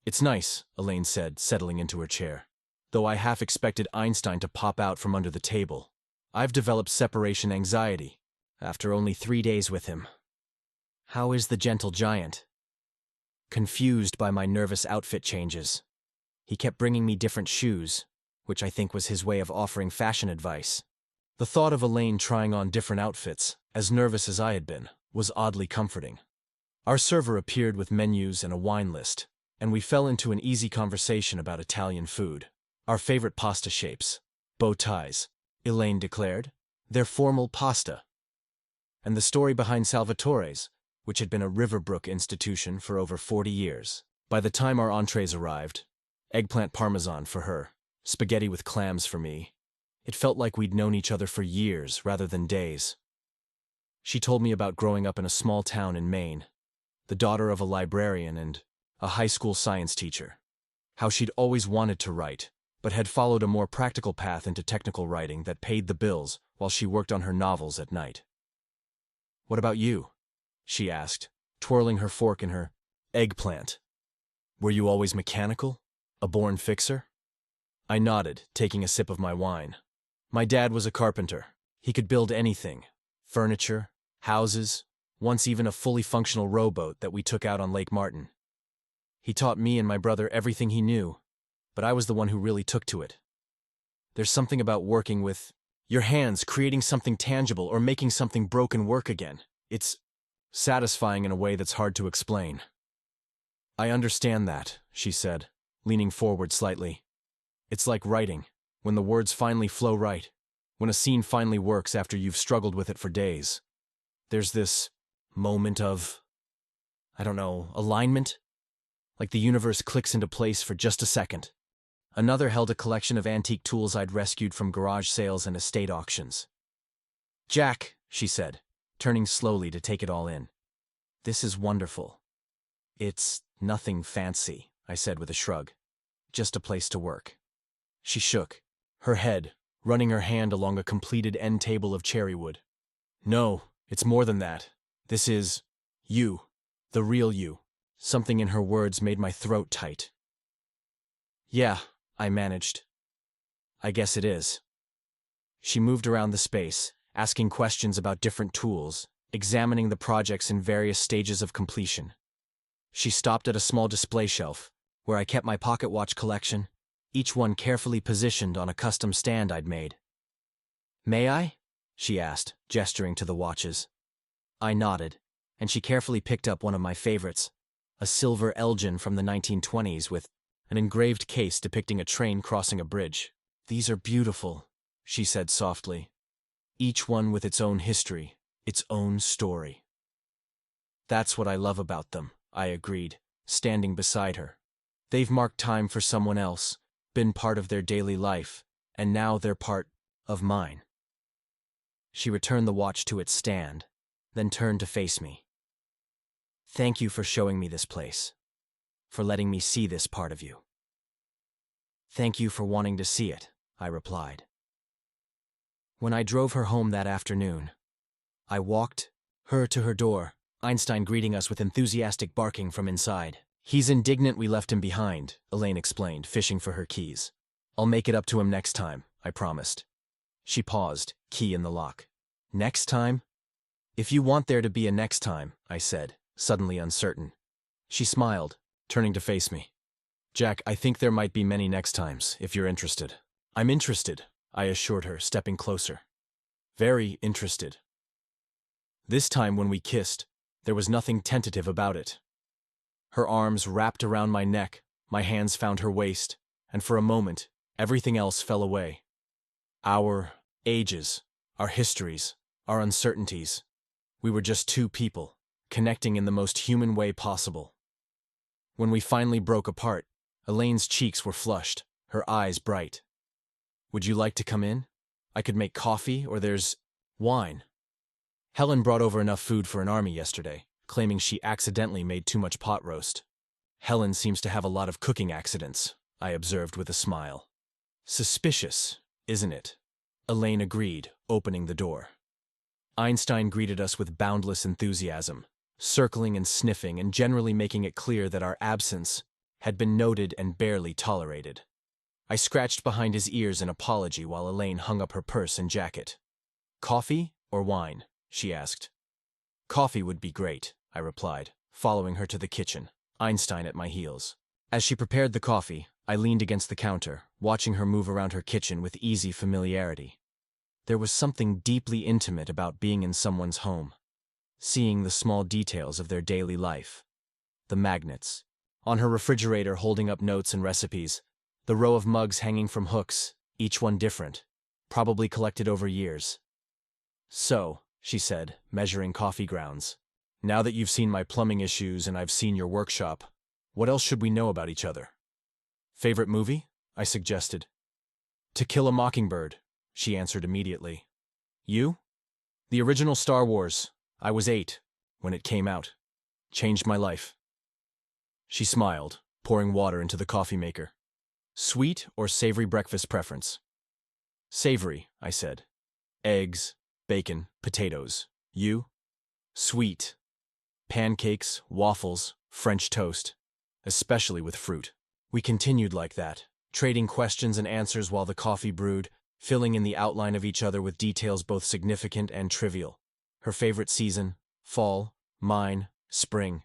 It's nice, Elaine said, settling into her chair. Though I half expected Einstein to pop out from under the table. I've developed separation anxiety, after only 3 days with him. How is the gentle giant? Confused by my nervous outfit changes. He kept bringing me different shoes, which I think was his way of offering fashion advice. The thought of Elaine trying on different outfits, as nervous as I had been, was oddly comforting. Our server appeared with menus and a wine list, and we fell into an easy conversation about Italian food. Our favorite pasta shapes. Bow ties, Elaine declared. They're formal pasta. And the story behind Salvatore's, which had been a Riverbrook institution for over 40 years. By the time our entrees arrived, eggplant parmesan for her, spaghetti with clams for me, it felt like we'd known each other for years rather than days. She told me about growing up in a small town in Maine, the daughter of a librarian and a high school science teacher. How she'd always wanted to write, but had followed a more practical path into technical writing that paid the bills while she worked on her novels at night. "What about you?" she asked, twirling her fork in her eggplant. "Were you always mechanical? A born fixer?" I nodded, taking a sip of my wine. My dad was a carpenter. He could build anything: furniture, houses, once even a fully functional rowboat that we took out on Lake Martin. He taught me and my brother everything he knew, but I was the one who really took to it. There's something about working with your hands, creating something tangible or making something broken work again. It's satisfying in a way that's hard to explain. "I understand that," she said, leaning forward slightly. "It's like writing, when the words finally flow right, when a scene finally works after you've struggled with it for days. There's this moment of, I don't know, alignment? Like the universe clicks into place for just a second." Another held a collection of antique tools I'd rescued from garage sales and estate auctions. "Jack," she said, turning slowly to take it all in. "This is wonderful." "It's nothing fancy," I said with a shrug. "Just a place to work." She shook, her head, running her hand along a completed end table of cherry wood. "No, it's more than that. This is you, the real you." Something in her words made my throat tight. "Yeah," I managed. "I guess it is." She moved around the space, asking questions about different tools, examining the projects in various stages of completion. She stopped at a small display shelf, where I kept my pocket watch collection, each one carefully positioned on a custom stand I'd made. "May I?" she asked, gesturing to the watches. I nodded, and she carefully picked up one of my favorites, a silver Elgin from the 1920s with an engraved case depicting a train crossing a bridge. "These are beautiful," she said softly. "Each one with its own history, its own story." "That's what I love about them," I agreed, standing beside her. "They've marked time for someone else, been part of their daily life, and now they're part of mine." She returned the watch to its stand, then turned to face me. "Thank you for showing me this place, for letting me see this part of you." "Thank you for wanting to see it," I replied. When I drove her home that afternoon, I walked her to her door, Einstein greeting us with enthusiastic barking from inside. "He's indignant we left him behind," Elaine explained, fishing for her keys. "I'll make it up to him next time," I promised. She paused, key in the lock. "Next time?" "If you want there to be a next time," I said, suddenly uncertain. She smiled, turning to face me. "Jack, I think there might be many next times, if you're interested." "I'm interested," I assured her, stepping closer. "Very interested." This time when we kissed, there was nothing tentative about it. Her arms wrapped around my neck, my hands found her waist, and for a moment, everything else fell away. Our ages, our histories, our uncertainties. We were just two people, connecting in the most human way possible. When we finally broke apart, Elaine's cheeks were flushed, her eyes bright. "Would you like to come in? I could make coffee, or there's wine." Helen brought over enough food for an army yesterday, claiming she accidentally made too much pot roast. "Helen seems to have a lot of cooking accidents," I observed with a smile. "Suspicious, isn't it?" Elaine agreed, opening the door. Einstein greeted us with boundless enthusiasm, circling and sniffing and generally making it clear that our absence had been noted and barely tolerated. I scratched behind his ears in apology while Elaine hung up her purse and jacket. "Coffee or wine?" she asked. "Coffee would be great," I replied, following her to the kitchen, Einstein at my heels. As she prepared the coffee, I leaned against the counter, watching her move around her kitchen with easy familiarity. There was something deeply intimate about being in someone's home, seeing the small details of their daily life. The magnets on her refrigerator holding up notes and recipes, the row of mugs hanging from hooks, each one different, probably collected over years. "So," she said, measuring coffee grounds, "now that you've seen my plumbing issues and I've seen your workshop, what else should we know about each other?" "Favorite movie?" I suggested. "To Kill a Mockingbird," she answered immediately. "You?" "The original Star Wars. I was 8 when it came out. Changed my life." She smiled, pouring water into the coffee maker. "Sweet or savory breakfast preference?" "Savory," I said. "Eggs, bacon, potatoes. You?" "Sweet. Pancakes, waffles, French toast, especially with fruit." We continued like that, trading questions and answers while the coffee brewed, filling in the outline of each other with details both significant and trivial. Her favorite season, fall; mine, spring.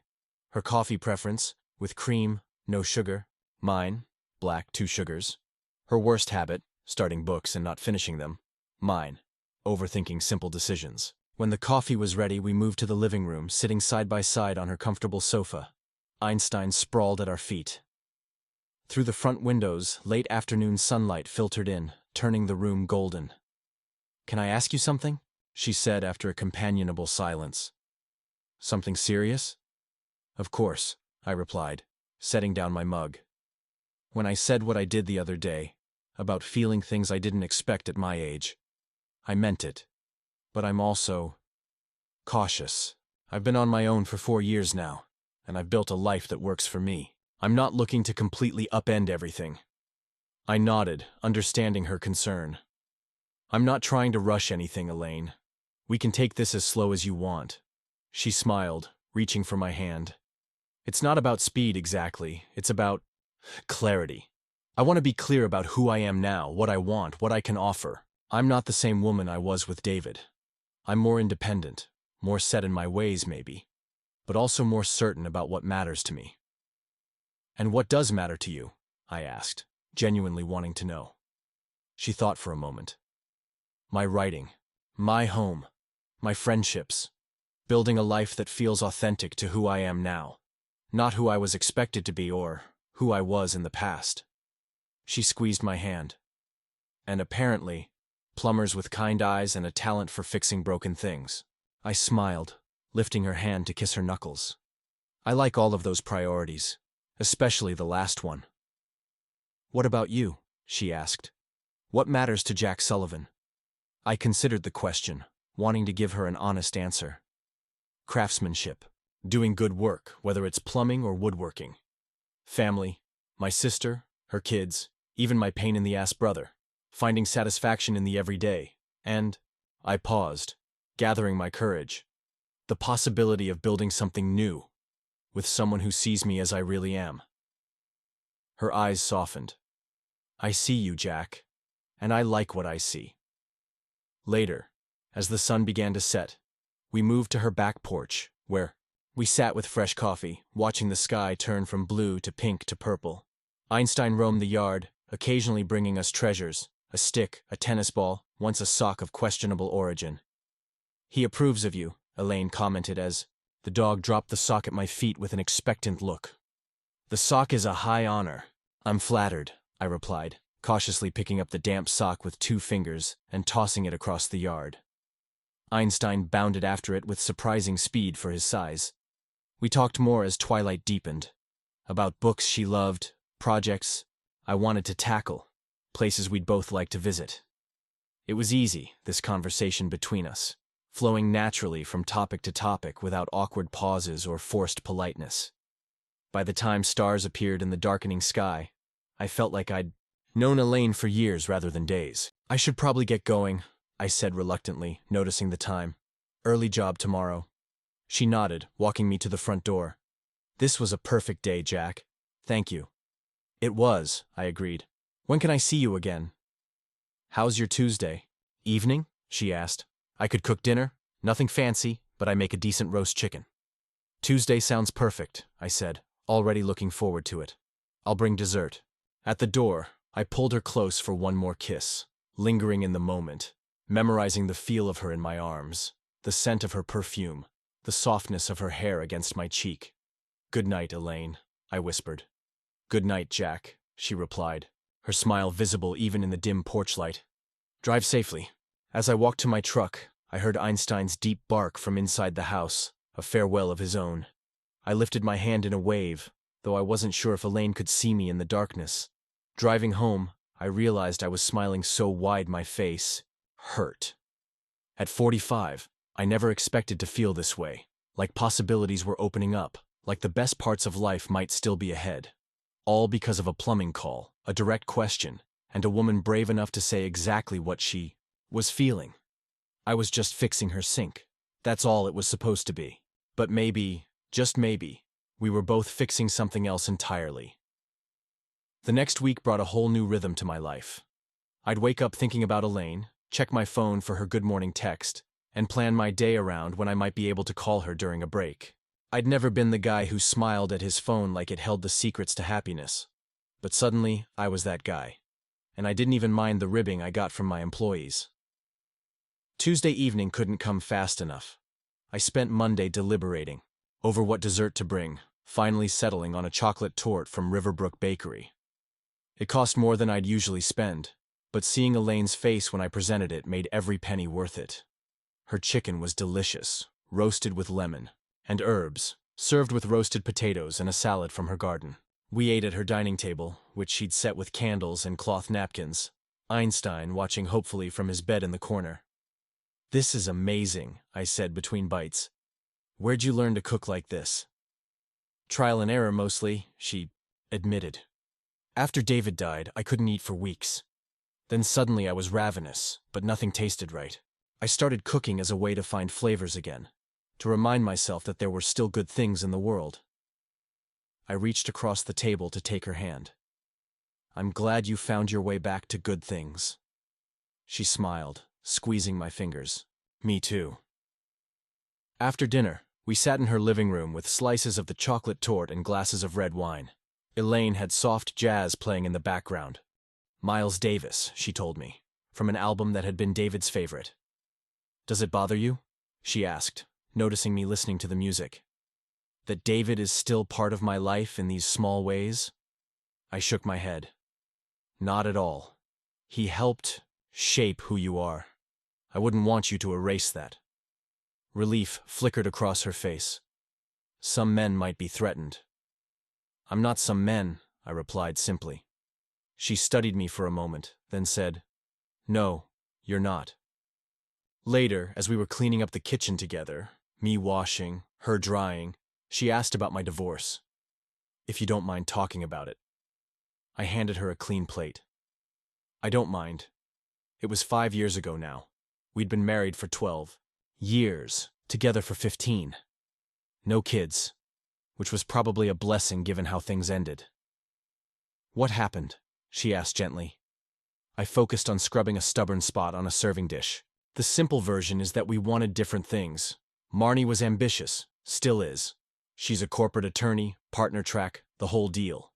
Her coffee preference, with cream, no sugar; mine, black, 2 sugars. Her worst habit, starting books and not finishing them; mine, overthinking simple decisions. When the coffee was ready, we moved to the living room, sitting side by side on her comfortable sofa. Einstein sprawled at our feet. Through the front windows, late afternoon sunlight filtered in, turning the room golden. "Can I ask you something?" she said after a companionable silence. "Something serious?" "Of course," I replied, setting down my mug. "When I said what I did the other day, about feeling things I didn't expect at my age, I meant it. But I'm also cautious. I've been on my own for 4 years now, and I've built a life that works for me. I'm not looking to completely upend everything." I nodded, understanding her concern. "I'm not trying to rush anything, Elaine. We can take this as slow as you want." She smiled, reaching for my hand. "It's not about speed exactly, it's about clarity. I want to be clear about who I am now, what I want, what I can offer. I'm not the same woman I was with David. I'm more independent, more set in my ways maybe, but also more certain about what matters to me." "And what does matter to you?" I asked, genuinely wanting to know. She thought for a moment. "My writing, my home, my friendships, building a life that feels authentic to who I am now, not who I was expected to be or who I was in the past." She squeezed my hand. "And apparently, plumbers with kind eyes and a talent for fixing broken things." I smiled, lifting her hand to kiss her knuckles. "I like all of those priorities, especially the last one." "What about you?" she asked. "What matters to Jack Sullivan?" I considered the question, wanting to give her an honest answer. "Craftsmanship. Doing good work, whether it's plumbing or woodworking. Family. My sister, her kids, even my pain-in-the-ass brother. Finding satisfaction in the everyday. And," I paused, gathering my courage, "the possibility of building something new, with someone who sees me as I really am." Her eyes softened. "I see you, Jack, and I like what I see." Later, as the sun began to set, we moved to her back porch, where we sat with fresh coffee, watching the sky turn from blue to pink to purple. Einstein roamed the yard, occasionally bringing us treasures, a stick, a tennis ball, once a sock of questionable origin. "He approves of you," Elaine commented as the dog dropped the sock at my feet with an expectant look. "The sock is a high honor." "I'm flattered," I replied, cautiously picking up the damp sock with 2 fingers and tossing it across the yard. Einstein bounded after it with surprising speed for his size. We talked more as twilight deepened, about books she loved, projects I wanted to tackle, places we'd both like to visit. It was easy, this conversation between us, flowing naturally from topic to topic without awkward pauses or forced politeness. By the time stars appeared in the darkening sky, I felt like I'd known Elaine for years rather than days. "I should probably get going," I said reluctantly, noticing the time. "Early job tomorrow." She nodded, walking me to the front door. "This was a perfect day, Jack. Thank you." "It was," I agreed. "When can I see you again?" "How's your Tuesday?" "Evening?" she asked. "I could cook dinner. Nothing fancy, but I make a decent roast chicken." Tuesday sounds perfect, I said, already looking forward to it. I'll bring dessert. At the door, I pulled her close for one more kiss, lingering in the moment, memorizing the feel of her in my arms, the scent of her perfume, the softness of her hair against my cheek. "Good night, Elaine," I whispered. "Good night, Jack," she replied, her smile visible even in the dim porch light. "Drive safely." As I walked to my truck, I heard Einstein's deep bark from inside the house, a farewell of his own. I lifted my hand in a wave, though I wasn't sure if Elaine could see me in the darkness. Driving home, I realized I was smiling so wide my face hurt. At 45, I never expected to feel this way, like possibilities were opening up, like the best parts of life might still be ahead. All because of a plumbing call, a direct question, and a woman brave enough to say exactly what she was feeling. I was just fixing her sink. That's all it was supposed to be. But maybe, just maybe, we were both fixing something else entirely. The next week brought a whole new rhythm to my life. I'd wake up thinking about Elaine, check my phone for her good morning text, and plan my day around when I might be able to call her during a break. I'd never been the guy who smiled at his phone like it held the secrets to happiness. But suddenly, I was that guy. And I didn't even mind the ribbing I got from my employees. Tuesday evening couldn't come fast enough. I spent Monday deliberating over what dessert to bring, finally settling on a chocolate torte from Riverbrook Bakery. It cost more than I'd usually spend, but seeing Elaine's face when I presented it made every penny worth it. Her chicken was delicious, roasted with lemon and herbs, served with roasted potatoes and a salad from her garden. We ate at her dining table, which she'd set with candles and cloth napkins, Einstein watching hopefully from his bed in the corner. "This is amazing," I said between bites. "Where'd you learn to cook like this?" "Trial and error mostly," she admitted. "After David died, I couldn't eat for weeks. Then suddenly I was ravenous, but nothing tasted right. I started cooking as a way to find flavors again, to remind myself that there were still good things in the world." I reached across the table to take her hand. "I'm glad you found your way back to good things." She smiled, squeezing my fingers. "Me too." After dinner, we sat in her living room with slices of the chocolate torte and glasses of red wine. Elaine had soft jazz playing in the background. Miles Davis, she told me, from an album that had been David's favorite. "Does it bother you?" she asked, noticing me listening to the music. "That David is still part of my life in these small ways?" I shook my head. "Not at all. He helped shape who you are. I wouldn't want you to erase that." Relief flickered across her face. "Some men might be threatened." "I'm not some men," I replied simply. She studied me for a moment, then said, "No, you're not." Later, as we were cleaning up the kitchen together, me washing, her drying, she asked about my divorce. "If you don't mind talking about it." I handed her a clean plate. "I don't mind. It was 5 years ago now. We'd been married for 12 years, together for 15. No kids, which was probably a blessing given how things ended." "What happened?" she asked gently. I focused on scrubbing a stubborn spot on a serving dish. "The simple version is that we wanted different things. Marnie was ambitious, still is. She's a corporate attorney, partner track, the whole deal.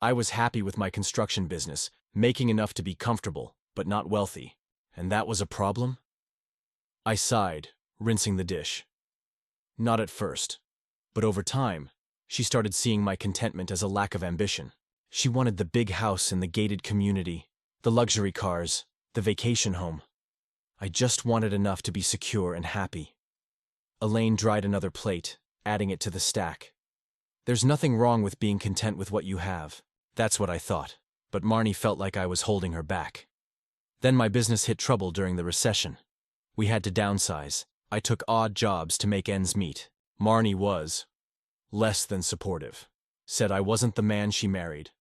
I was happy with my construction business, making enough to be comfortable, but not wealthy. And that was a problem?" I sighed, rinsing the dish. "Not at first. But over time, she started seeing my contentment as a lack of ambition. She wanted the big house in the gated community, the luxury cars, the vacation home. I just wanted enough to be secure and happy." Elaine dried another plate, adding it to the stack. "There's nothing wrong with being content with what you have." That's what I thought, but Marnie felt like I was holding her back. Then my business hit trouble during the recession. We had to downsize. I took odd jobs to make ends meet. Marnie was less than supportive. Said I wasn't the man she married.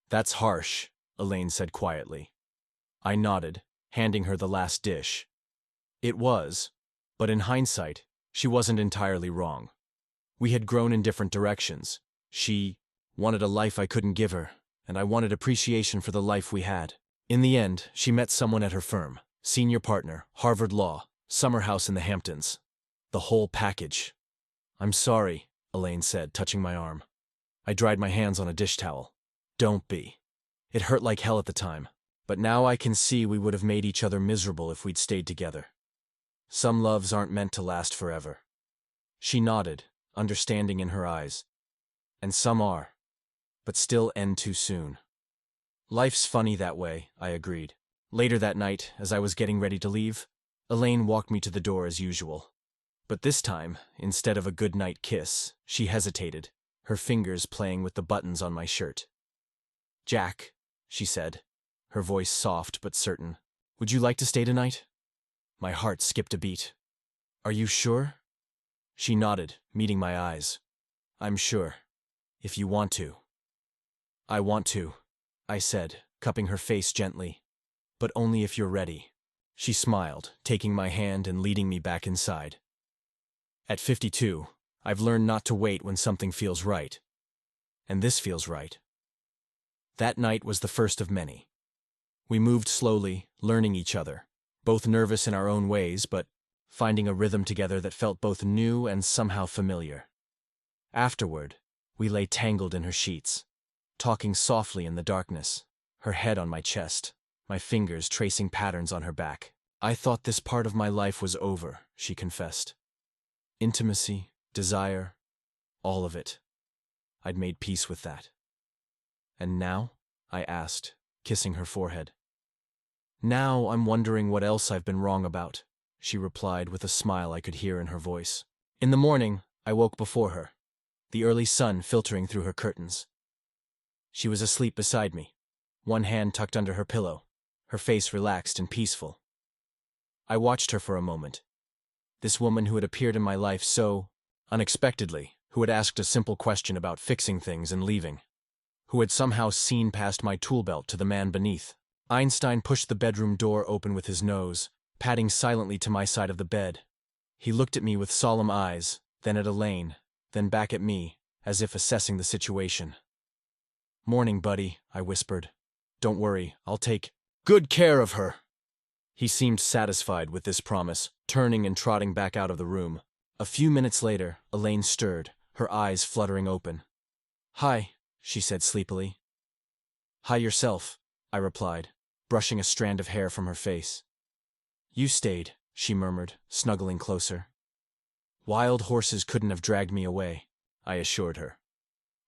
"That's harsh," Elaine said quietly. I nodded, handing her the last dish. It was, but in hindsight, she wasn't entirely wrong. We had grown in different directions. She wanted a life I couldn't give her, and I wanted appreciation for the life we had. In the end, she met someone at her firm, senior partner, Harvard Law, summer house in the Hamptons. The whole package. I'm sorry, Elaine said, touching my arm. I dried my hands on a dish towel. Don't be. It hurt like hell at the time, but now I can see we would have made each other miserable if we'd stayed together. Some loves aren't meant to last forever. She nodded, understanding in her eyes. And some are, but still end too soon. Life's funny that way, I agreed. Later that night, as I was getting ready to leave, Elaine walked me to the door as usual. But this time, instead of a goodnight kiss, she hesitated, her fingers playing with the buttons on my shirt. Jack, she said, her voice soft but certain, would you like to stay tonight? My heart skipped a beat. Are you sure? She nodded, meeting my eyes. I'm sure. If you want to. I want to, I said, cupping her face gently. But only if you're ready. She smiled, taking my hand and leading me back inside. At 52, I've learned not to wait when something feels right. And this feels right. That night was the first of many. We moved slowly, learning each other, both nervous in our own ways, but finding a rhythm together that felt both new and somehow familiar. Afterward, we lay tangled in her sheets, talking softly in the darkness, her head on my chest, my fingers tracing patterns on her back. I thought this part of my life was over, she confessed. Intimacy, desire, all of it. I'd made peace with that. And now? I asked, kissing her forehead. Now I'm wondering what else I've been wrong about, she replied with a smile I could hear in her voice. In the morning, I woke before her, the early sun filtering through her curtains. She was asleep beside me, one hand tucked under her pillow, her face relaxed and peaceful. I watched her for a moment. This woman who had appeared in my life so unexpectedly, who had asked a simple question about fixing things and leaving, who had somehow seen past my tool belt to the man beneath. Einstein pushed the bedroom door open with his nose, padding silently to my side of the bed. He looked at me with solemn eyes, then at Elaine, then back at me, as if assessing the situation. Morning, buddy, I whispered. Don't worry, I'll take good care of her. He seemed satisfied with this promise, turning and trotting back out of the room. A few minutes later, Elaine stirred, her eyes fluttering open. Hi, she said sleepily. Hi yourself, I replied, brushing a strand of hair from her face. You stayed, she murmured, snuggling closer. Wild horses couldn't have dragged me away, I assured her.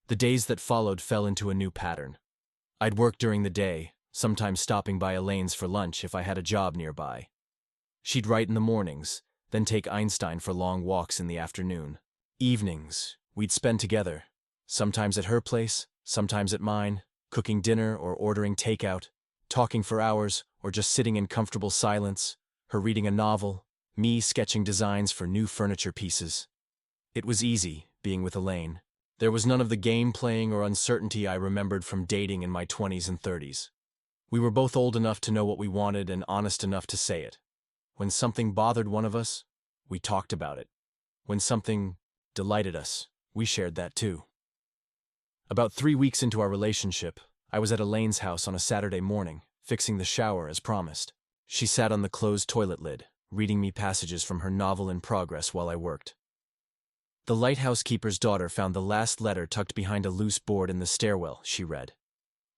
The days that followed fell into a new pattern. I'd work during the day, sometimes stopping by Elaine's for lunch if I had a job nearby. She'd write in the mornings, then take Einstein for long walks in the afternoon. Evenings, we'd spend together, sometimes at her place, sometimes at mine, cooking dinner or ordering takeout, talking for hours or just sitting in comfortable silence, her reading a novel, me sketching designs for new furniture pieces. It was easy, being with Elaine. There was none of the game playing or uncertainty I remembered from dating in my 20s and 30s. We were both old enough to know what we wanted and honest enough to say it. When something bothered one of us, we talked about it. When something delighted us, we shared that too. About 3 weeks into our relationship, I was at Elaine's house on a Saturday morning, fixing the shower as promised. She sat on the closed toilet lid, reading me passages from her novel in progress while I worked. The lighthouse keeper's daughter found the last letter tucked behind a loose board in the stairwell, she read.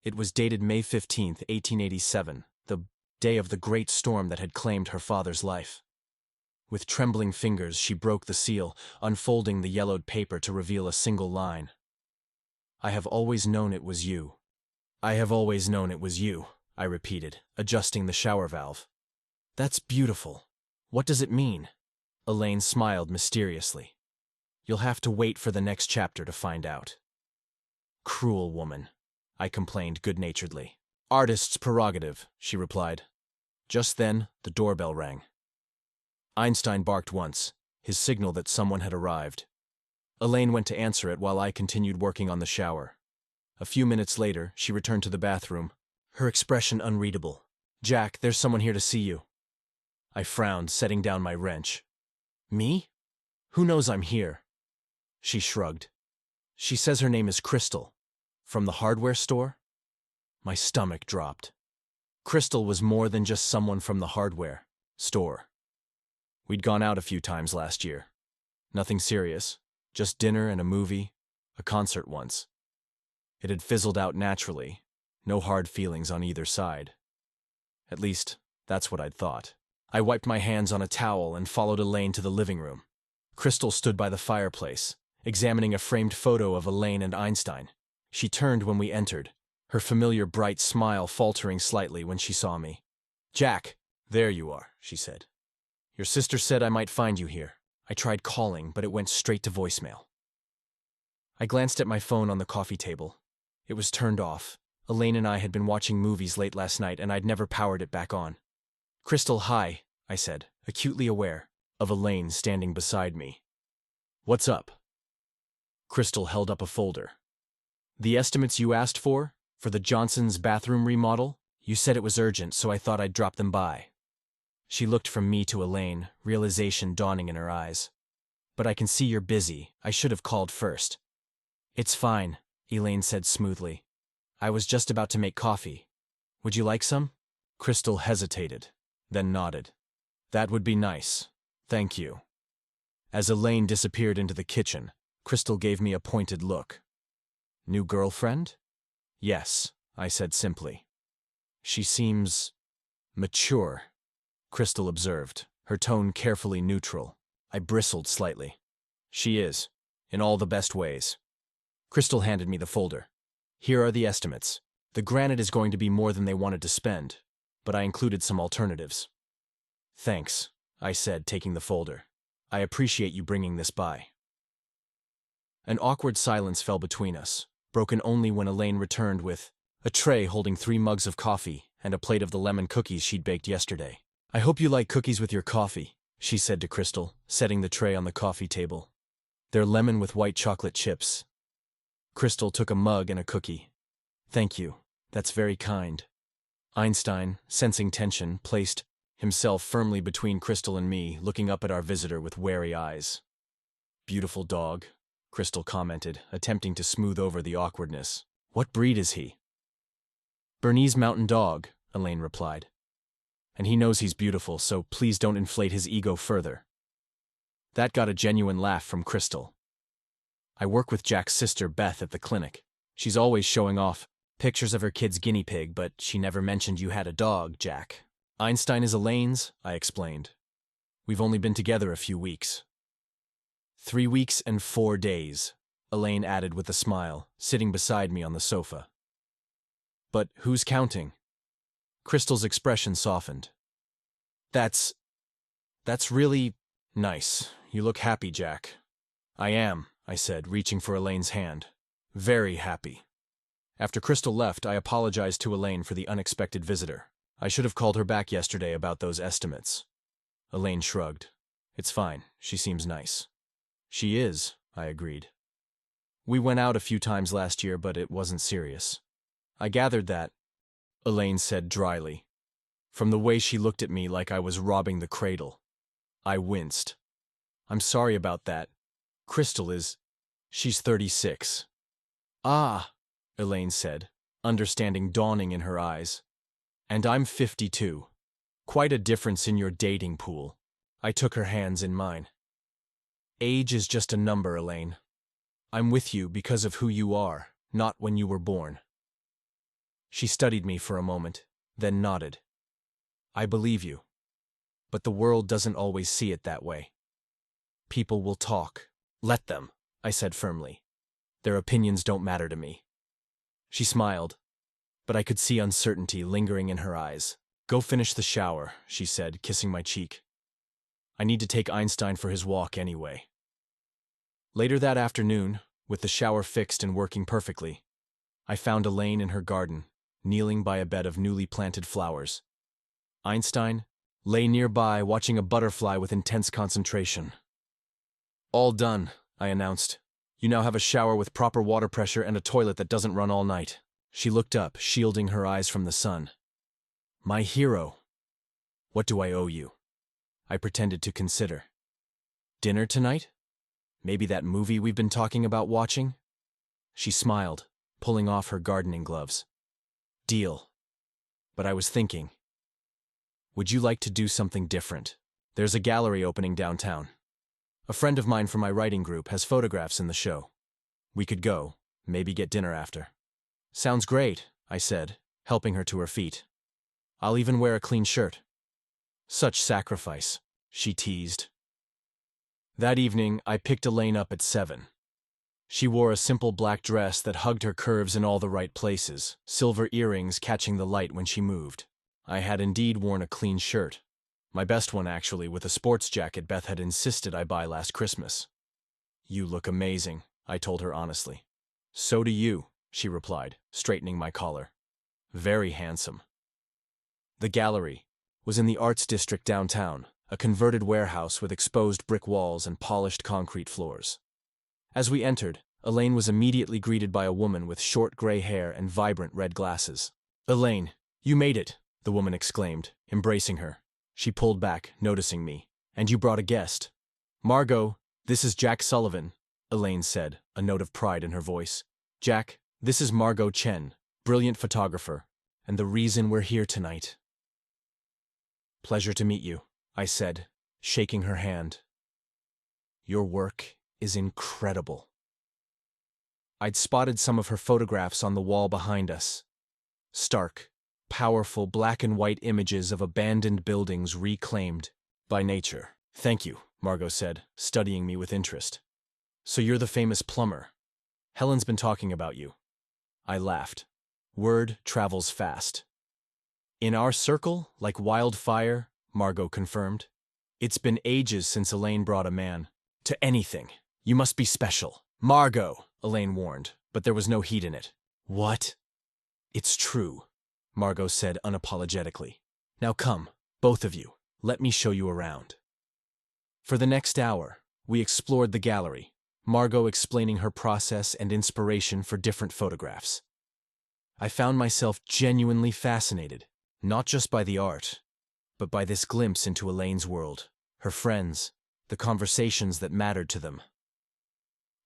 It was dated May 15, 1887, the day of the great storm that had claimed her father's life. With trembling fingers, she broke the seal, unfolding the yellowed paper to reveal a single line. I have always known it was you. I have always known it was you, I repeated, adjusting the shower valve. That's beautiful. What does it mean? Elaine smiled mysteriously. You'll have to wait for the next chapter to find out. Cruel woman, I complained good-naturedly. Artist's prerogative, she replied. Just then, the doorbell rang. Einstein barked once, his signal that someone had arrived. Elaine went to answer it while I continued working on the shower. A few minutes later, she returned to the bathroom, her expression unreadable. Jack, there's someone here to see you. I frowned, setting down my wrench. Me? Who knows I'm here? She shrugged. She says her name is Crystal. From the hardware store? My stomach dropped. Crystal was more than just someone from the hardware store. We'd gone out a few times last year. Nothing serious, Just dinner and a movie, a concert once. It had fizzled out naturally, no hard feelings on either side. At least, that's what I'd thought. I wiped my hands on a towel and followed Elaine to the living room. Crystal stood by the fireplace, examining a framed photo of Elaine and Einstein. She turned when we entered, her familiar bright smile faltering slightly when she saw me. "Jack, there you are," she said. "Your sister said I might find you here." I tried calling, but it went straight to voicemail. I glanced at my phone on the coffee table. It was turned off. Elaine and I had been watching movies late last night, and I'd never powered it back on. "Crystal, hi," I said, acutely aware of Elaine standing beside me. "What's up?" Crystal held up a folder. "The estimates you asked for the Johnson's bathroom remodel? You said it was urgent, so I thought I'd drop them by." She looked from me to Elaine, realization dawning in her eyes. "But I can see you're busy. I should have called first." "It's fine," Elaine said smoothly. "I was just about to make coffee. Would you like some?" Crystal hesitated, then nodded. "That would be nice. Thank you." As Elaine disappeared into the kitchen, Crystal gave me a pointed look. "New girlfriend?" "Yes," I said simply. "She seems mature," Crystal observed, her tone carefully neutral. I bristled slightly. "She is, in all the best ways." Crystal handed me the folder. "Here are the estimates. The granite is going to be more than they wanted to spend, but I included some alternatives." "Thanks," I said, taking the folder. "I appreciate you bringing this by." An awkward silence fell between us, broken only when Elaine returned with a tray holding 3 mugs of coffee and a plate of the lemon cookies she'd baked yesterday. "I hope you like cookies with your coffee," she said to Crystal, setting the tray on the coffee table. "They're lemon with white chocolate chips." Crystal took a mug and a cookie. "Thank you. That's very kind." Einstein, sensing tension, placed himself firmly between Crystal and me, looking up at our visitor with wary eyes. "Beautiful dog," Crystal commented, attempting to smooth over the awkwardness. "What breed is he?" "Bernese Mountain Dog," Elaine replied. "And he knows he's beautiful, so please don't inflate his ego further." That got a genuine laugh from Crystal. "I work with Jack's sister Beth at the clinic. She's always showing off pictures of her kid's guinea pig, but she never mentioned you had a dog, Jack." "Einstein is Elaine's," I explained. "We've only been together a few weeks." 3 weeks and 4 days, Elaine added with a smile, sitting beside me on the sofa. "But who's counting?" Crystal's expression softened. That's really nice. You look happy, Jack." "I am," I said, reaching for Elaine's hand. "Very happy." After Crystal left, I apologized to Elaine for the unexpected visitor. I should have called her back yesterday about those estimates. Elaine shrugged. "It's fine. She seems nice." "She is," I agreed. "We went out a few times last year, but it wasn't serious." "I gathered that," Elaine said dryly, from the way she looked at me like I was robbing the cradle. I winced. "I'm sorry about that. Crystal she's 36. "Ah," Elaine said, understanding dawning in her eyes. "And I'm 52. Quite a difference in your dating pool." I took her hands in mine. "Age is just a number, Elaine. I'm with you because of who you are, not when you were born." She studied me for a moment, then nodded. "I believe you. But the world doesn't always see it that way. People will talk. Let them," I said firmly. "Their opinions don't matter to me." She smiled, but I could see uncertainty lingering in her eyes. "Go finish the shower," she said, kissing my cheek. "I need to take Einstein for his walk anyway." Later that afternoon, with the shower fixed and working perfectly, I found Elaine in her garden, kneeling by a bed of newly planted flowers. Einstein lay nearby, watching a butterfly with intense concentration. "All done," I announced. "You now have a shower with proper water pressure and a toilet that doesn't run all night." She looked up, shielding her eyes from the sun. "My hero. What do I owe you?" I pretended to consider. "Dinner tonight? Maybe that movie we've been talking about watching?" She smiled, pulling off her gardening gloves. "Deal. But I was thinking, would you like to do something different? There's a gallery opening downtown. A friend of mine from my writing group has photographs in the show. We could go, maybe get dinner after. Sounds great, I said, helping her to her feet. I'll even wear a clean shirt. Such sacrifice, she teased. That evening, I picked Elaine up at 7. She wore a simple black dress that hugged her curves in all the right places, silver earrings catching the light when she moved. I had indeed worn a clean shirt. My best one, actually, with a sports jacket Beth had insisted I buy last Christmas. You look amazing, I told her honestly. So do you, she replied, straightening my collar. Very handsome. The gallery was in the Arts District downtown, a converted warehouse with exposed brick walls and polished concrete floors. As we entered, Elaine was immediately greeted by a woman with short gray hair and vibrant red glasses. Elaine, you made it, the woman exclaimed, embracing her. She pulled back, noticing me. And you brought a guest. Margot, this is Jack Sullivan, Elaine said, a note of pride in her voice. Jack, this is Margot Chen, brilliant photographer, and the reason we're here tonight. Pleasure to meet you, I said, shaking her hand. Your work is incredible. I'd spotted some of her photographs on the wall behind us. Stark, powerful black and white images of abandoned buildings reclaimed by nature. Thank you, Margot said, studying me with interest. So you're the famous plumber. Helen's been talking about you. I laughed. Word travels fast. In our circle, like wildfire, Margot confirmed. It's been ages since Elaine brought a man to anything. You must be special. Margot, Elaine warned, but there was no heat in it. What? It's true, Margot said unapologetically. Now come, both of you, let me show you around. For the next hour, we explored the gallery, Margot explaining her process and inspiration for different photographs. I found myself genuinely fascinated, not just by the art, but by this glimpse into Elaine's world, her friends, the conversations that mattered to them.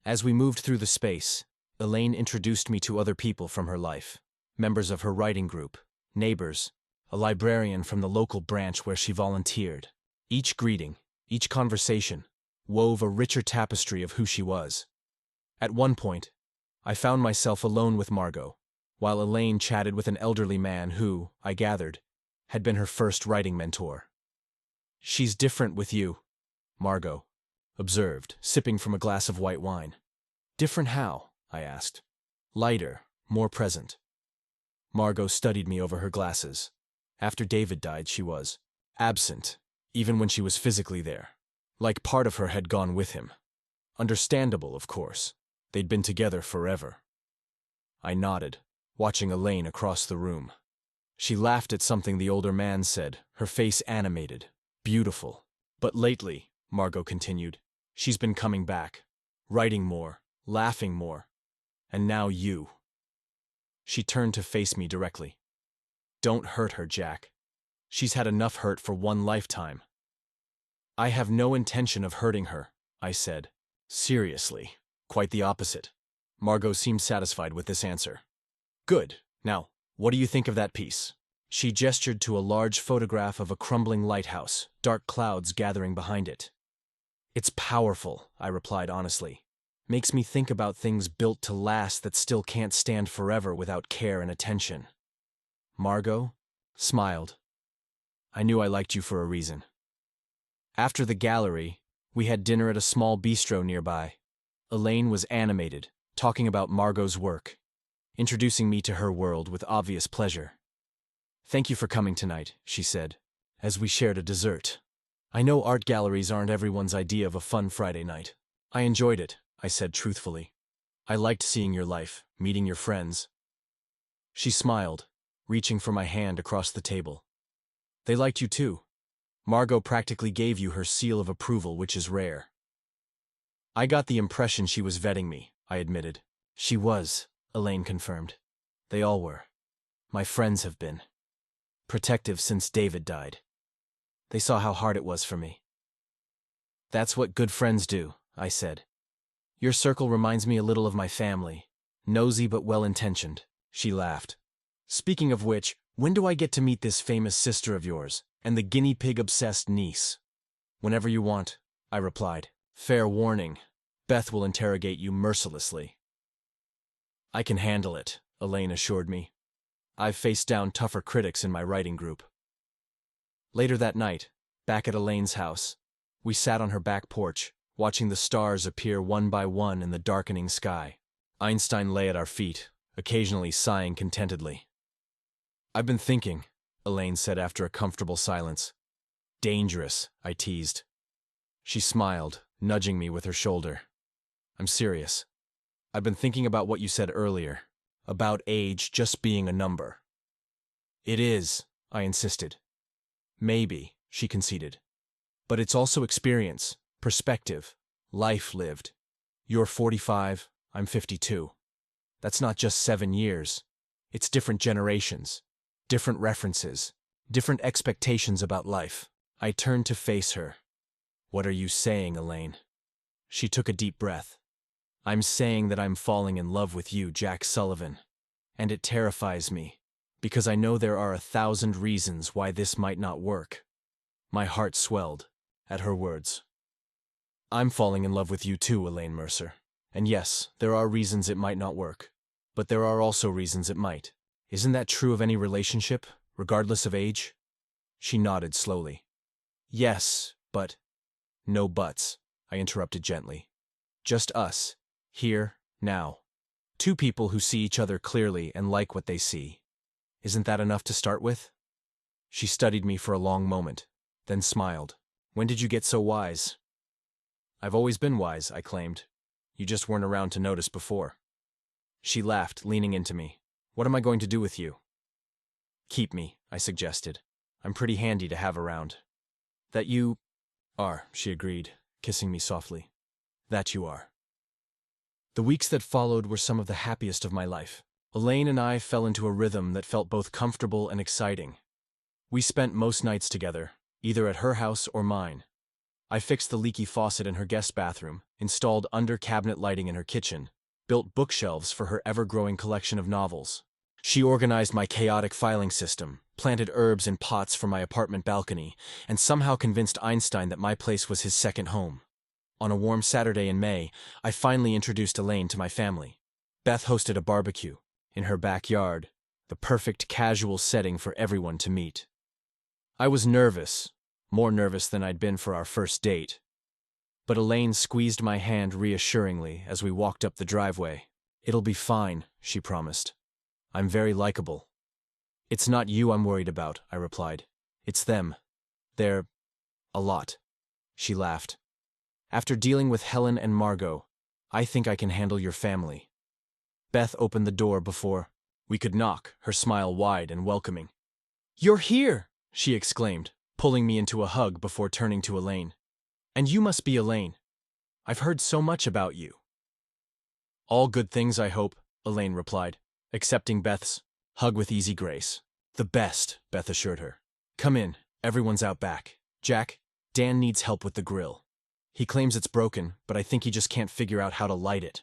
As we moved through the space, Elaine introduced me to other people from her life, members of her writing group, neighbors, a librarian from the local branch where she volunteered. Each greeting, each conversation, wove a richer tapestry of who she was. At one point, I found myself alone with Margot, while Elaine chatted with an elderly man who, I gathered, had been her first writing mentor. She's different with you, Margot observed, sipping from a glass of white wine. Different how? I asked. Lighter, more present. Margot studied me over her glasses. After David died, she was absent, even when she was physically there. Like part of her had gone with him. Understandable, of course. They'd been together forever. I nodded, watching Elaine across the room. She laughed at something the older man said, her face animated. Beautiful. But lately, Margot continued, she's been coming back, writing more, laughing more. And now you. She turned to face me directly. Don't hurt her, Jack. She's had enough hurt for one lifetime. I have no intention of hurting her, I said. Seriously, quite the opposite. Margot seemed satisfied with this answer. Good. Now, what do you think of that piece? She gestured to a large photograph of a crumbling lighthouse, dark clouds gathering behind it. It's powerful, I replied honestly. Makes me think about things built to last that still can't stand forever without care and attention. Margot smiled. I knew I liked you for a reason. After the gallery, we had dinner at a small bistro nearby. Elaine was animated, talking about Margot's work, introducing me to her world with obvious pleasure. Thank you for coming tonight, she said, as we shared a dessert. I know art galleries aren't everyone's idea of a fun Friday night. I enjoyed it, I said truthfully. I liked seeing your life, meeting your friends. She smiled, reaching for my hand across the table. They liked you too. Margot practically gave you her seal of approval, which is rare. I got the impression she was vetting me, I admitted. She was, Elaine confirmed. They all were. My friends have been. Protective since David died. They saw how hard it was for me. That's what good friends do, I said. Your circle reminds me a little of my family. Nosy but well-intentioned. She laughed. Speaking of which, when do I get to meet this famous sister of yours, and the guinea pig-obsessed niece? Whenever you want, I replied. Fair warning, Beth will interrogate you mercilessly. I can handle it, Elaine assured me. I've faced down tougher critics in my writing group. Later that night, back at Elaine's house, we sat on her back porch, watching the stars appear one by one in the darkening sky. Einstein lay at our feet, occasionally sighing contentedly. I've been thinking, Elaine said after a comfortable silence. Dangerous, I teased. She smiled, nudging me with her shoulder. I'm serious. I've been thinking about what you said earlier, about age just being a number. It is, I insisted. Maybe, she conceded. But it's also experience, perspective, life lived. You're 45, I'm 52. That's not just 7 years. It's different generations, different references, different expectations about life. I turned to face her. What are you saying, Elaine? She took a deep breath. I'm saying that I'm falling in love with you, Jack Sullivan. And it terrifies me, because I know there are 1,000 reasons why this might not work. My heart swelled at her words. I'm falling in love with you too, Elaine Mercer. And yes, there are reasons it might not work. But there are also reasons it might. Isn't that true of any relationship, regardless of age? She nodded slowly. Yes, but… No buts, I interrupted gently. Just us, here, now. Two people who see each other clearly and like what they see. Isn't that enough to start with? She studied me for a long moment, then smiled. When did you get so wise? I've always been wise, I claimed. You just weren't around to notice before. She laughed, leaning into me. What am I going to do with you? Keep me, I suggested. I'm pretty handy to have around. That you are, she agreed, kissing me softly. That you are. The weeks that followed were some of the happiest of my life. Elaine and I fell into a rhythm that felt both comfortable and exciting. We spent most nights together, either at her house or mine. I fixed the leaky faucet in her guest bathroom, installed under-cabinet lighting in her kitchen, built bookshelves for her ever-growing collection of novels. She organized my chaotic filing system, planted herbs in pots for my apartment balcony, and somehow convinced Einstein that my place was his second home. On a warm Saturday in May, I finally introduced Elaine to my family. Beth hosted a barbecue in her backyard, the perfect casual setting for everyone to meet. I was nervous, more nervous than I'd been for our first date. But Elaine squeezed my hand reassuringly as we walked up the driveway. It'll be fine, she promised. I'm very likable. It's not you I'm worried about, I replied. It's them. They're… a lot. She laughed. After dealing with Helen and Margot, I think I can handle your family. Beth opened the door before we could knock, her smile wide and welcoming. You're here, she exclaimed, pulling me into a hug before turning to Elaine. And you must be Elaine. I've heard so much about you. All good things, I hope, Elaine replied, accepting Beth's hug with easy grace. The best, Beth assured her. Come in, everyone's out back. Jack, Dan needs help with the grill. He claims it's broken, but I think he just can't figure out how to light it.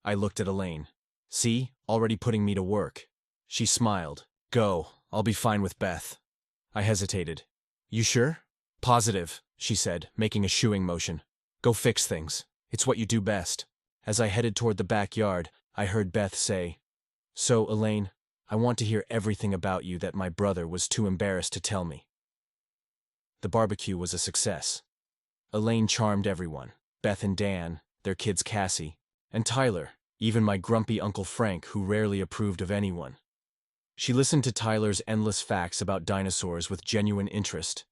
I looked at Elaine. See, already putting me to work. She smiled. Go, I'll be fine with Beth. I hesitated. You sure? Positive, she said, making a shooing motion. Go fix things. It's what you do best. As I headed toward the backyard, I heard Beth say, So, Elaine, I want to hear everything about you that my brother was too embarrassed to tell me. The barbecue was a success. Elaine charmed everyone. Beth and Dan, their kids Cassie, and Tyler, even my grumpy Uncle Frank, who rarely approved of anyone. She listened to Tyler's endless facts about dinosaurs with genuine interest,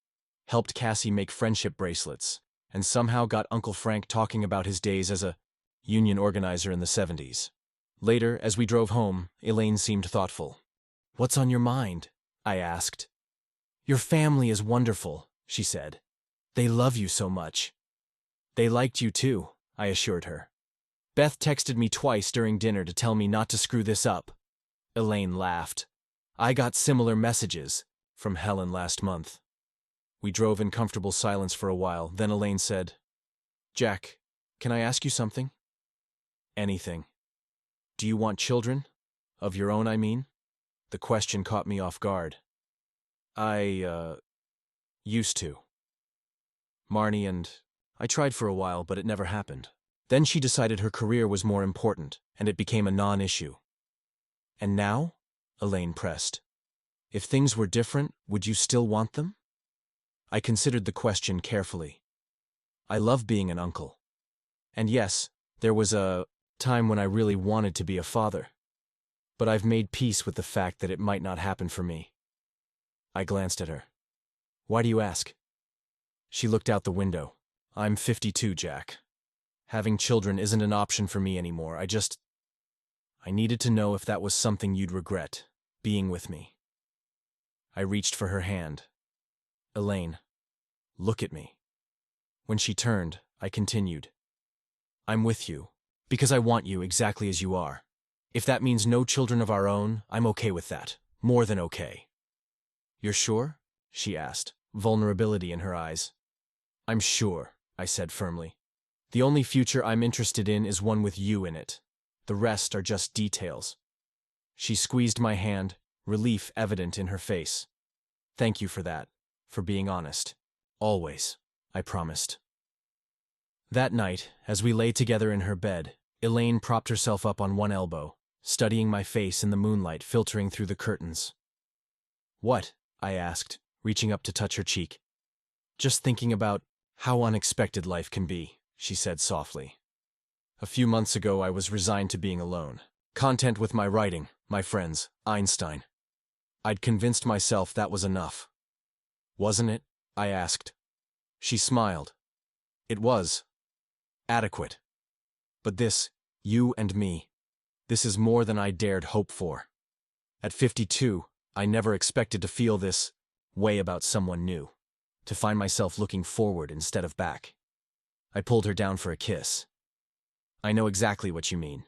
helped Cassie make friendship bracelets, and somehow got Uncle Frank talking about his days as a union organizer in the 70s. Later, as we drove home, Elaine seemed thoughtful. What's on your mind? I asked. Your family is wonderful, she said. They love you so much. They liked you too, I assured her. Beth texted me twice during dinner to tell me not to screw this up. Elaine laughed. I got similar messages from Helen last month. We drove in comfortable silence for a while, then Elaine said, Jack, can I ask you something? Anything. Do you want children? Of your own, I mean? The question caught me off guard. I, used to. Marnie and I tried for a while, but it never happened. Then she decided her career was more important, and it became a non-issue. And now? Elaine pressed. If things were different, would you still want them? I considered the question carefully. I love being an uncle. And yes, there was a time when I really wanted to be a father. But I've made peace with the fact that it might not happen for me. I glanced at her. Why do you ask? She looked out the window. I'm 52, Jack. Having children isn't an option for me anymore. I needed to know if that was something you'd regret, being with me. I reached for her hand. Elaine, look at me. When she turned, I continued. I'm with you, because I want you exactly as you are. If that means no children of our own, I'm okay with that. More than okay. You're sure? She asked, vulnerability in her eyes. I'm sure, I said firmly. The only future I'm interested in is one with you in it. The rest are just details. She squeezed my hand, relief evident in her face. Thank you for that, for being honest. Always, I promised. That night, as we lay together in her bed, Elaine propped herself up on one elbow, studying my face in the moonlight filtering through the curtains. What? I asked, reaching up to touch her cheek. Just thinking about how unexpected life can be, she said softly. A few months ago I was resigned to being alone, content with my writing, my friends, Einstein. I'd convinced myself that was enough. Wasn't it? I asked. She smiled. It was. Adequate. But this, you and me, this is more than I dared hope for. At 52, I never expected to feel this way about someone new, to find myself looking forward instead of back. I pulled her down for a kiss. I know exactly what you mean.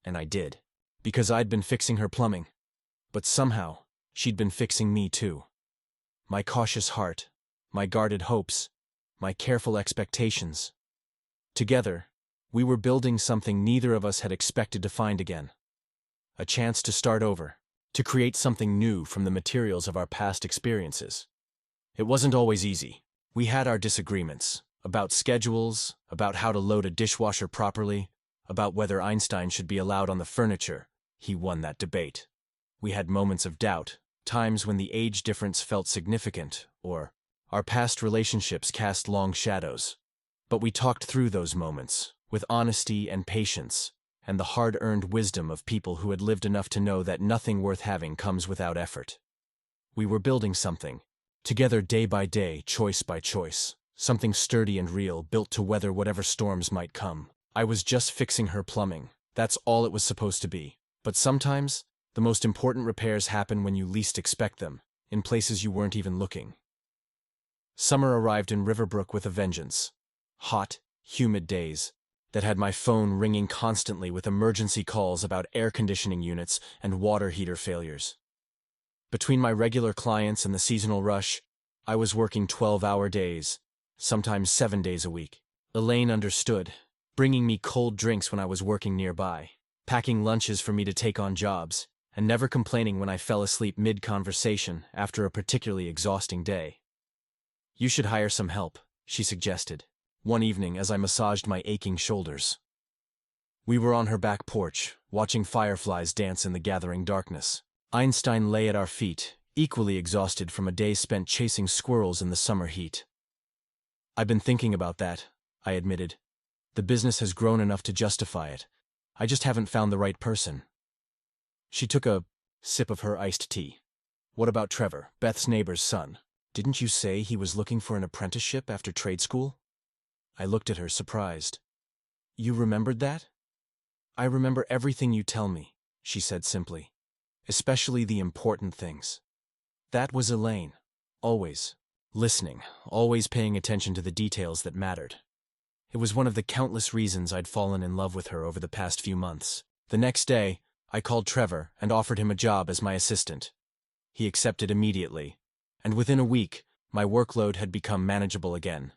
And I did, because I'd been fixing her plumbing. But somehow, she'd been fixing me too. My cautious heart, my guarded hopes, my careful expectations. Together, we were building something neither of us had expected to find again. A chance to start over, to create something new from the materials of our past experiences. It wasn't always easy. We had our disagreements, about schedules, about how to load a dishwasher properly, about whether Einstein should be allowed on the furniture. He won that debate. We had moments of doubt, times when the age difference felt significant, or our past relationships cast long shadows. But we talked through those moments, with honesty and patience, and the hard-earned wisdom of people who had lived enough to know that nothing worth having comes without effort. We were building something, together day by day, choice by choice, something sturdy and real, built to weather whatever storms might come. I was just fixing her plumbing. That's all it was supposed to be. But sometimes, the most important repairs happen when you least expect them, in places you weren't even looking. Summer arrived in Riverbrook with a vengeance. Hot, humid days that had my phone ringing constantly with emergency calls about air conditioning units and water heater failures. Between my regular clients and the seasonal rush, I was working 12-hour days, sometimes 7 days a week. Elaine understood, bringing me cold drinks when I was working nearby, packing lunches for me to take on jobs, and never complaining when I fell asleep mid-conversation after a particularly exhausting day. You should hire some help, she suggested, one evening as I massaged my aching shoulders. We were on her back porch, watching fireflies dance in the gathering darkness. Einstein lay at our feet, equally exhausted from a day spent chasing squirrels in the summer heat. I've been thinking about that, I admitted. The business has grown enough to justify it. I just haven't found the right person. She took a sip of her iced tea. What about Trevor, Beth's neighbor's son? Didn't you say he was looking for an apprenticeship after trade school? I looked at her, surprised. You remembered that? I remember everything you tell me, she said simply. Especially the important things. That was Elaine. Always. Listening, always paying attention to the details that mattered. It was one of the countless reasons I'd fallen in love with her over the past few months. The next day, I called Trevor and offered him a job as my assistant. He accepted immediately, and within a week, my workload had become manageable again.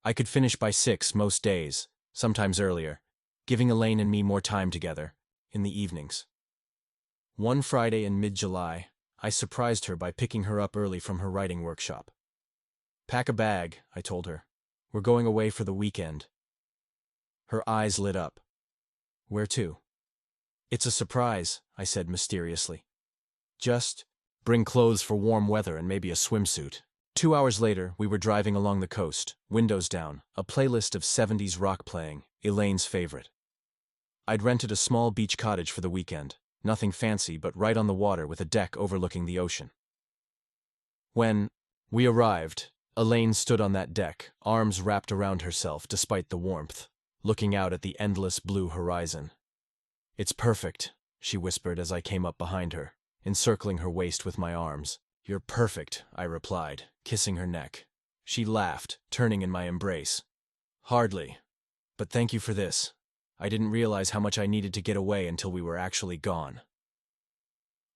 I could finish by 6 most days, sometimes earlier, giving Elaine and me more time together, in the evenings. One Friday in mid-July, I surprised her by picking her up early from her writing workshop. Pack a bag, I told her. We're going away for the weekend. Her eyes lit up. Where to? It's a surprise, I said mysteriously. Just bring clothes for warm weather and maybe a swimsuit. 2 hours later, we were driving along the coast, windows down, a playlist of 70s rock playing, Elaine's favorite. I'd rented a small beach cottage for the weekend, nothing fancy but right on the water with a deck overlooking the ocean. When we arrived, Elaine stood on that deck, arms wrapped around herself despite the warmth, looking out at the endless blue horizon. "It's perfect," she whispered as I came up behind her, encircling her waist with my arms. "You're perfect," I replied, kissing her neck. She laughed, turning in my embrace. "Hardly. But thank you for this. I didn't realize how much I needed to get away until we were actually gone."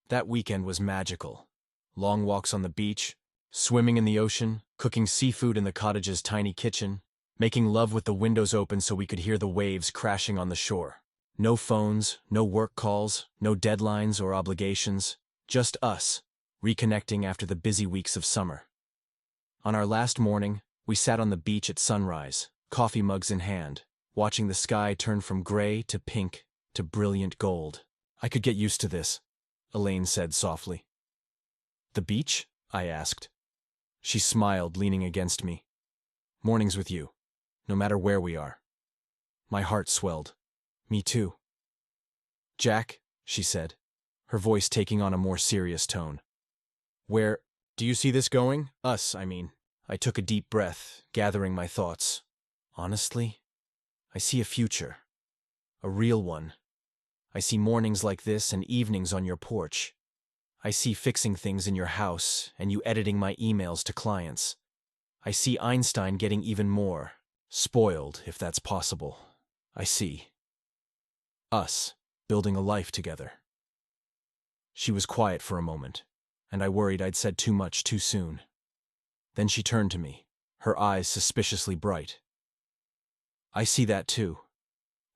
That weekend was magical. Long walks on the beach, swimming in the ocean, cooking seafood in the cottage's tiny kitchen, making love with the windows open so we could hear the waves crashing on the shore. No phones, no work calls, no deadlines or obligations, just us, reconnecting after the busy weeks of summer. On our last morning, we sat on the beach at sunrise, coffee mugs in hand, watching the sky turn from gray to pink to brilliant gold. "I could get used to this," Elaine said softly. "The beach?" I asked. She smiled, leaning against me. "Mornings with you, no matter where we are." My heart swelled. "Me too." "Jack," she said, her voice taking on a more serious tone. "Where do you see this going? Us, I mean." I took a deep breath, gathering my thoughts. "Honestly, I see a future. A real one. I see mornings like this and evenings on your porch. I see fixing things in your house and you editing my emails to clients. I see Einstein getting even more spoiled, if that's possible. I see us building a life together." She was quiet for a moment, and I worried I'd said too much too soon. Then she turned to me, her eyes suspiciously bright. "I see that too,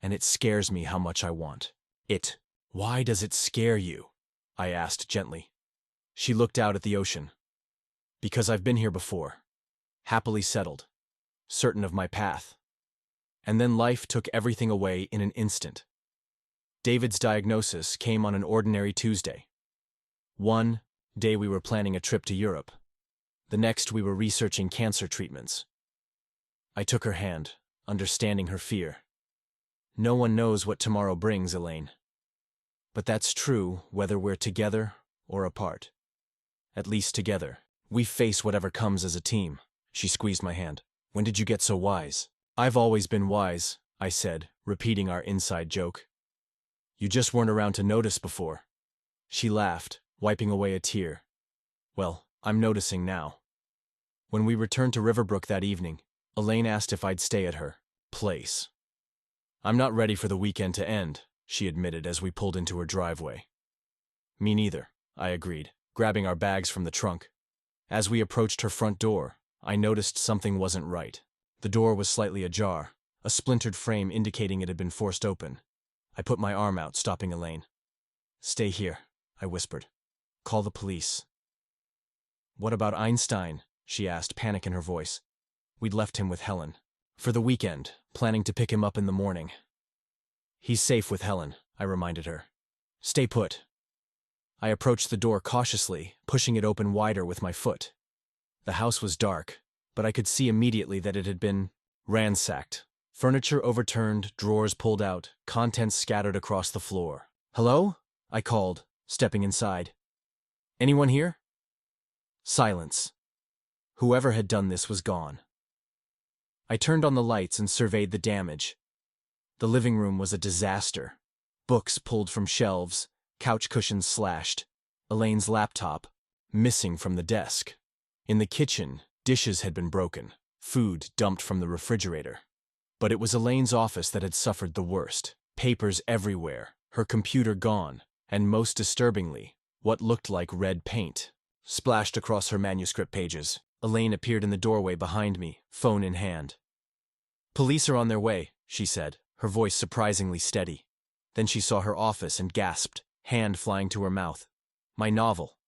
and it scares me how much I want it." "Why does it scare you?" I asked gently. She looked out at the ocean. "Because I've been here before, happily settled, certain of my path. And then life took everything away in an instant. David's diagnosis came on an ordinary Tuesday. One day we were planning a trip to Europe. The next we were researching cancer treatments." I took her hand, understanding her fear. "No one knows what tomorrow brings, Elaine. But that's true whether we're together or apart. At least together. We face whatever comes as a team." She squeezed my hand. "When did you get so wise?" "I've always been wise," I said, repeating our inside joke. "You just weren't around to notice before." She laughed, wiping away a tear. "Well, I'm noticing now." When we returned to Riverbrook that evening, Elaine asked if I'd stay at her place. "I'm not ready for the weekend to end," she admitted as we pulled into her driveway. "Me neither," I agreed, grabbing our bags from the trunk. As we approached her front door, I noticed something wasn't right. The door was slightly ajar, a splintered frame indicating it had been forced open. I put my arm out, stopping Elaine. "Stay here," I whispered. "Call the police." "What about Einstein?" she asked, panic in her voice. We'd left him with Helen. For the weekend, planning to pick him up in the morning. "He's safe with Helen," I reminded her. "Stay put." I approached the door cautiously, pushing it open wider with my foot. The house was dark, but I could see immediately that it had been ransacked. Furniture overturned, drawers pulled out, contents scattered across the floor. "Hello?" I called, stepping inside. "Anyone here?" Silence. Whoever had done this was gone. I turned on the lights and surveyed the damage. The living room was a disaster. Books pulled from shelves, couch cushions slashed, Elaine's laptop missing from the desk. In the kitchen, dishes had been broken, food dumped from the refrigerator. But it was Elaine's office that had suffered the worst. Papers everywhere, her computer gone, and most disturbingly, what looked like red paint splashed across her manuscript pages. Elaine appeared in the doorway behind me, phone in hand. "Police are on their way," she said, her voice surprisingly steady. Then she saw her office and gasped, hand flying to her mouth. "My novel."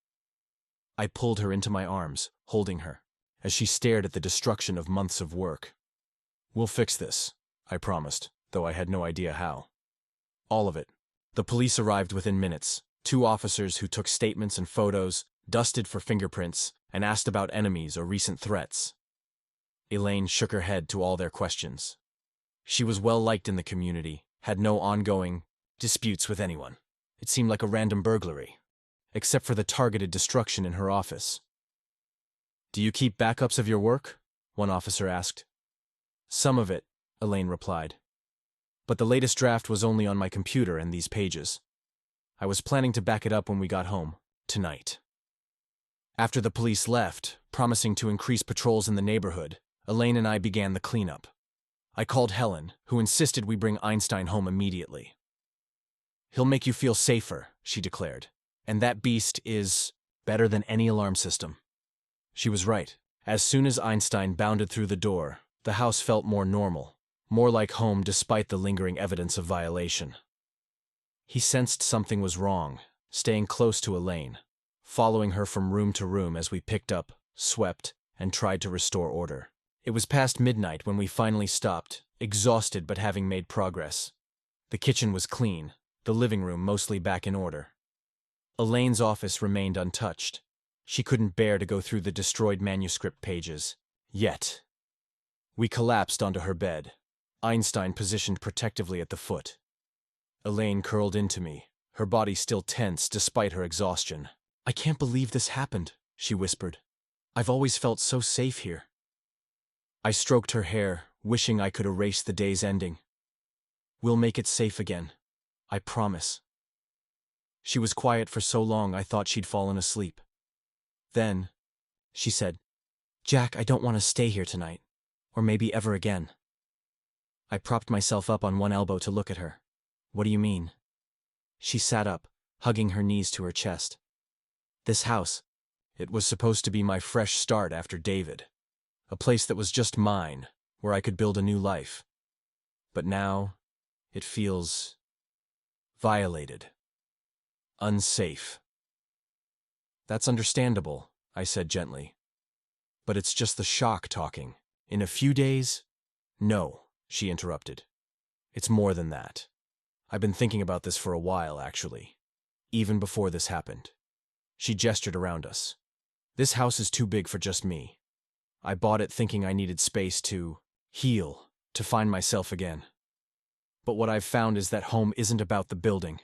I pulled her into my arms, holding her, as she stared at the destruction of months of work. We'll fix this, I promised, though I had no idea how. All of it. The police arrived within minutes. 2 officers who took statements and photos, dusted for fingerprints, and asked about enemies or recent threats. Elaine shook her head to all their questions. She was well liked in the community, had no ongoing disputes with anyone. It seemed like a random burglary, except for the targeted destruction in her office. Do you keep backups of your work? One officer asked. Some of it, Elaine replied. But the latest draft was only on my computer and these pages. I was planning to back it up when we got home, tonight. After the police left, promising to increase patrols in the neighborhood, Elaine and I began the cleanup. I called Helen, who insisted we bring Einstein home immediately. He'll make you feel safer, she declared, and that beast is better than any alarm system. She was right. As soon as Einstein bounded through the door, the house felt more normal, more like home despite the lingering evidence of violation. He sensed something was wrong, staying close to Elaine, following her from room to room as we picked up, swept, and tried to restore order. It was past midnight when we finally stopped, exhausted but having made progress. The kitchen was clean, the living room mostly back in order. Elaine's office remained untouched. She couldn't bear to go through the destroyed manuscript pages. Yet. We collapsed onto her bed, Einstein positioned protectively at the foot. Elaine curled into me, her body still tense despite her exhaustion. I can't believe this happened, she whispered. I've always felt so safe here. I stroked her hair, wishing I could erase the day's ending. We'll make it safe again. I promise. She was quiet for so long I thought she'd fallen asleep. Then, she said, Jack, I don't want to stay here tonight, or maybe ever again. I propped myself up on one elbow to look at her. What do you mean? She sat up, hugging her knees to her chest. This house, it was supposed to be my fresh start after David. A place that was just mine, where I could build a new life. But now, it feels violated. Unsafe. That's understandable, I said gently. But it's just the shock talking. In a few days? No, she interrupted. It's more than that. I've been thinking about this for a while, actually. Even before this happened. She gestured around us. This house is too big for just me. I bought it thinking I needed space to heal, to find myself again. But what I've found is that home isn't about the building.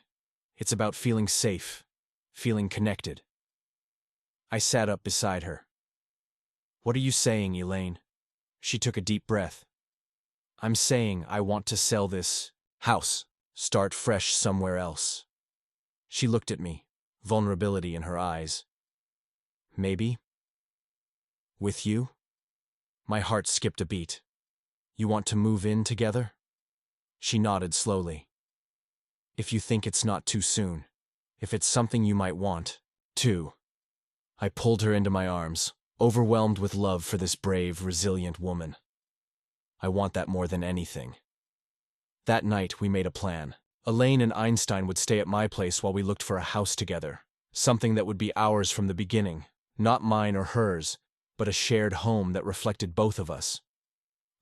It's about feeling safe, feeling connected. I sat up beside her. What are you saying, Elaine? She took a deep breath. I'm saying I want to sell this house, start fresh somewhere else. She looked at me, vulnerability in her eyes. Maybe? With you? My heart skipped a beat. You want to move in together? She nodded slowly. If you think it's not too soon, if it's something you might want, too. I pulled her into my arms, overwhelmed with love for this brave, resilient woman. I want that more than anything. That night, we made a plan. Elaine and Einstein would stay at my place while we looked for a house together, something that would be ours from the beginning, not mine or hers, but a shared home that reflected both of us.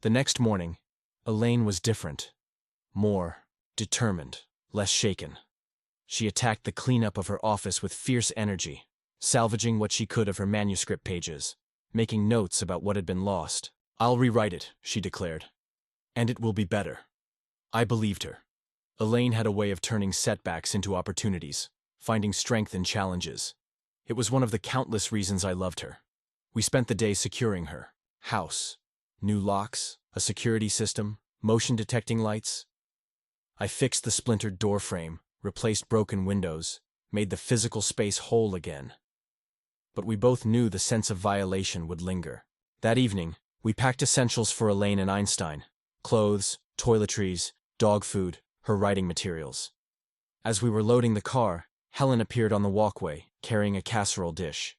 The next morning, Elaine was different, more determined, less shaken. She attacked the cleanup of her office with fierce energy, salvaging what she could of her manuscript pages, making notes about what had been lost. I'll rewrite it, she declared. And it will be better. I believed her. Elaine had a way of turning setbacks into opportunities, finding strength in challenges. It was one of the countless reasons I loved her. We spent the day securing her house, new locks, a security system, motion-detecting lights. I fixed the splintered door frame, replaced broken windows, made the physical space whole again. But we both knew the sense of violation would linger. That evening, we packed essentials for Elaine and Einstein: clothes, toiletries, dog food, her writing materials. As we were loading the car, Helen appeared on the walkway, carrying a casserole dish.